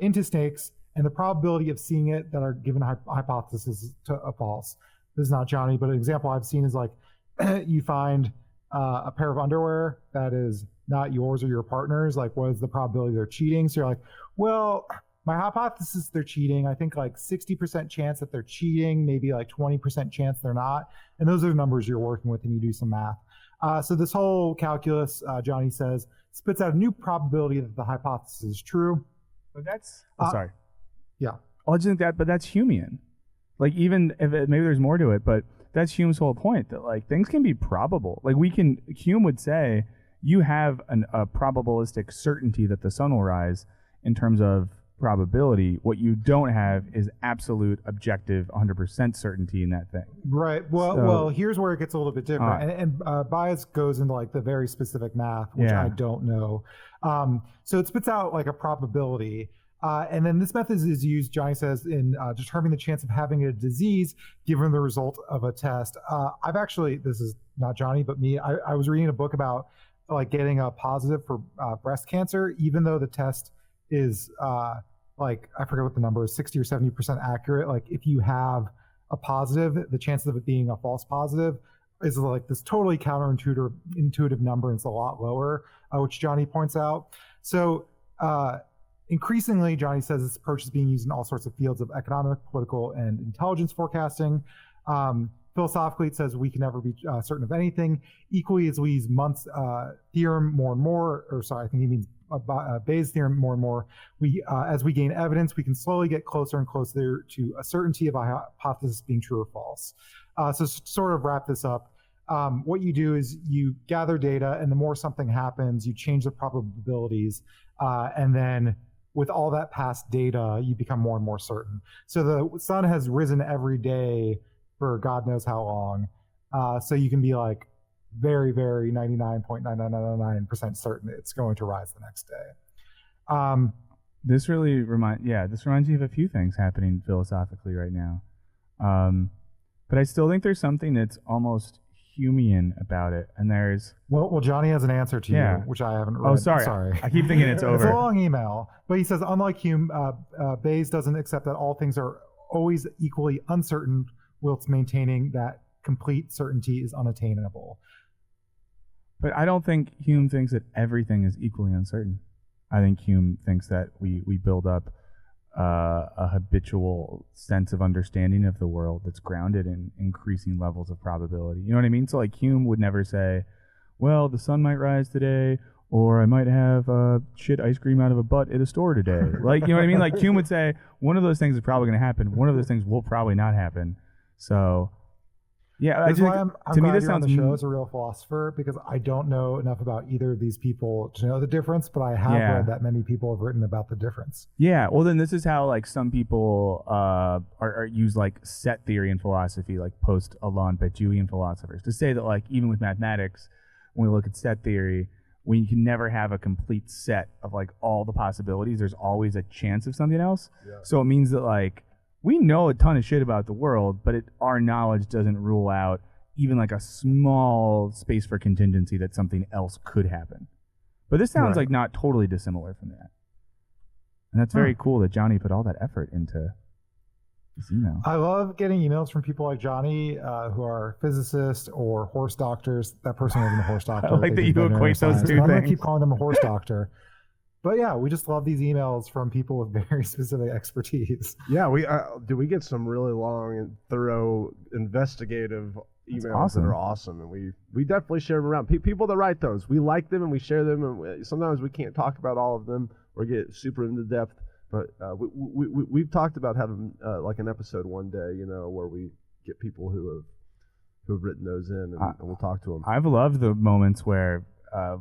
into snakes, and the probability of seeing it that our given hypothesis to false. This is not Johnny, but an example I've seen is like you find a pair of underwear that is not yours or your partner's. Like, what is the probability they're cheating? So you're like, well, my hypothesis they're cheating. I think like 60% chance that they're cheating, maybe like 20% chance they're not. And those are the numbers you're working with, and you do some math. So this whole calculus, Johnny says, spits out a new probability that the hypothesis is true. But that's sorry. Yeah. I just think but that's Humean. Like, even if maybe there's more to it, but that's Hume's whole point, that like things can be probable. Like Hume would say you have a probabilistic certainty that the sun will rise in terms of probability. What you don't have is absolute, objective, 100% certainty in that thing. Right. Well, here's where it gets a little bit different. And Bayes goes into like the very specific math, which I don't know. So it spits out like a probability. And then this method is used, Johnny says, in determining the chance of having a disease given the result of a test. I've actually, this is not Johnny, but me, I was reading a book about like getting a positive for breast cancer, even though the test is like, I forget what the number is, 60 or 70% accurate. Like if you have a positive, the chances of it being a false positive is like this totally counterintuitive number, and it's a lot lower, which Johnny points out. So increasingly, Johnny says this approach is being used in all sorts of fields of economic, political, and intelligence forecasting. Philosophically, it says we can never be certain of anything. Equally, as we use Mund's theorem more and more, or sorry, I think he means Bayes' theorem more and more, as we gain evidence, we can slowly get closer and closer to a certainty of a hypothesis being true or false. So to sort of wrap this up, what you do is you gather data, and the more something happens, you change the probabilities, and then with all that past data, you become more and more certain. So the sun has risen every day for God knows how long. So you can be like very, very 99.9999% certain it's going to rise the next day. This reminds me of a few things happening philosophically right now. But I still think there's something that's almost Humean about it. And there's... Well, Johnny has an answer to you, which I haven't read. Oh, sorry. I keep thinking it's over. It's a long email. But he says, unlike Hume, Bayes doesn't accept that all things are always equally uncertain, whilst maintaining that complete certainty is unattainable. But I don't think Hume thinks that everything is equally uncertain. I think Hume thinks that we build up a habitual sense of understanding of the world that's grounded in increasing levels of probability. You know what I mean? So like Hume would never say, well, the sun might rise today, or I might have shit ice cream out of a butt at a store today. Like, you know what I mean? Like Hume would say, one of those things is probably going to happen. One of those things will probably not happen. So, yeah. That's why I'm glad you're on the show as a real philosopher, because I don't know enough about either of these people to know the difference, but I have read that many people have written about the difference. Yeah. Well, then this is how like some people are use like set theory in philosophy, like post-Alain Badiouian philosophers, to say that like even with mathematics, when we look at set theory, we can never have a complete set of like all the possibilities. There's always a chance of something else. Yeah. So it means that like we know a ton of shit about the world, but our knowledge doesn't rule out even like a small space for contingency that something else could happen. But this sounds like not totally dissimilar from that. And that's very cool that Johnny put all that effort into this email. I love getting emails from people like Johnny who are physicists or horse doctors. That person wasn't a horse doctor. I like that you equate those two things. I'm going to keep calling them a horse doctor. But yeah, we just love these emails from people with very specific expertise. Yeah, we get some really long and thorough investigative emails that are awesome, and we definitely share them around. People that write those, we like them and we share them, and sometimes we can't talk about all of them or get super into depth. But we've talked about having like an episode one day, you know, where we get people who have written those in, and we'll talk to them. I've loved the moments where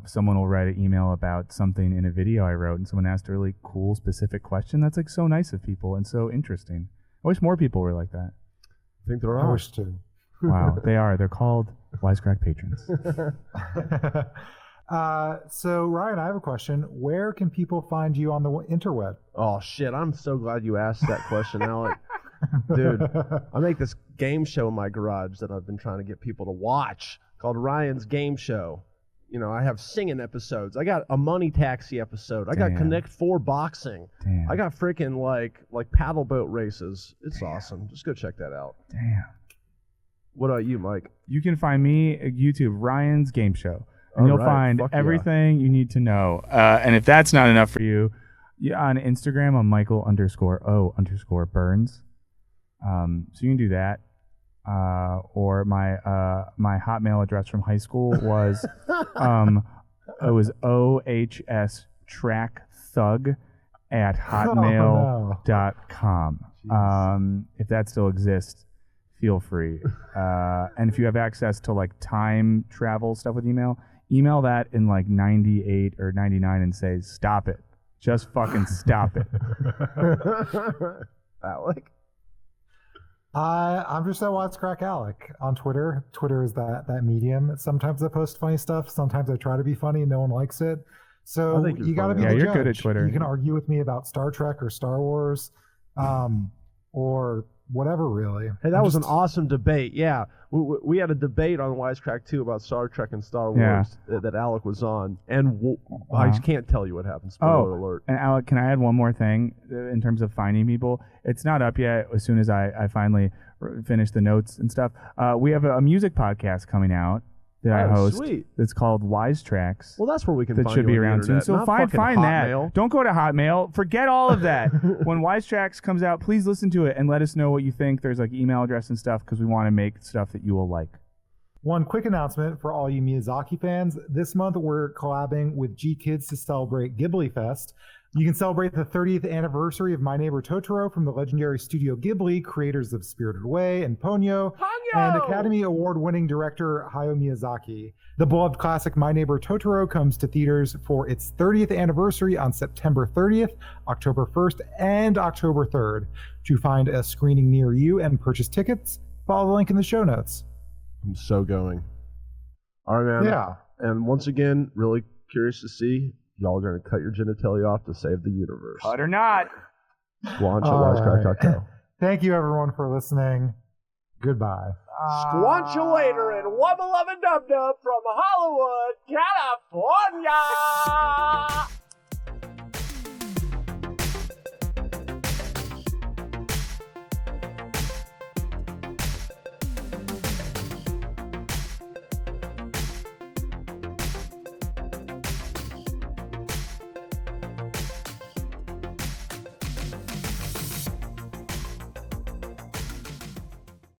someone will write an email about something in a video I wrote, and someone asked a really cool, specific question. That's like so nice of people and so interesting. I wish more people were like that. I think there are. I wish too. Wow, they are. They're called Wisecrack patrons. So Ryan, I have a question. Where can people find you on the interweb? Oh shit! I'm so glad you asked that question, Alec. Dude, I make this game show in my garage that I've been trying to get people to watch called Ryan's Game Show. You know, I have singing episodes. I got a money taxi episode. I got Connect 4 boxing. Damn. I got freaking like paddle boat races. It's awesome. Just go check that out. Damn. What about you, Mike? You can find me at YouTube, Ryan's Game Show. And you'll find everything you need to know. And if that's not enough for you, on Instagram, I'm Michael_O_Burns. So you can do that. Or my Hotmail address from high school was it was ohstrackthug@hotmail.com. If that still exists, feel free. And if you have access to like time travel stuff with email that in like 98 or 99 and say, stop it. Just fucking stop it. Alec? I'm just at Wisecrack Alec on Twitter. Twitter is that medium. Sometimes I post funny stuff. Sometimes I try to be funny and no one likes it. So you got to be the you're judge. Good at Twitter. You can argue with me about Star Trek or Star Wars or whatever, really. Hey, that was an awesome debate. Yeah, we had a debate on Wisecrack too about Star Trek and Star Wars that Alec was on, and I can't tell you what happened. Spoiler alert. And Alec, can I add one more thing in terms of finding people? It's not up yet. As soon as I finally finish the notes and stuff, we have a music podcast coming out that I host. Sweet. It's called Wisecasts. Well, that's where we can that find should you be on the around soon. internet. So Not find fucking that. Hotmail. Don't go to Hotmail. Forget all of that. When Wisecasts comes out, please listen to it and let us know what you think. There's like email address and stuff because we want to make stuff that you will like. One quick announcement for all you Miyazaki fans. This month we're collabing with G Kids to celebrate Ghibli Fest. You can celebrate the 30th anniversary of My Neighbor Totoro from the legendary Studio Ghibli, creators of Spirited Away and Ponyo, and Academy Award-winning director Hayao Miyazaki. The beloved classic My Neighbor Totoro comes to theaters for its 30th anniversary on September 30th, October 1st, and October 3rd. To find a screening near you and purchase tickets, follow the link in the show notes. I'm so going. All right, man. Yeah. And once again, really curious to see y'all are going to cut your genitalia off to save the universe. Cut or not. Squanch at wisecrack.co. Thank you, everyone, for listening. Goodbye. Squanch you later and wubba lubba dub dub from Hollywood, California.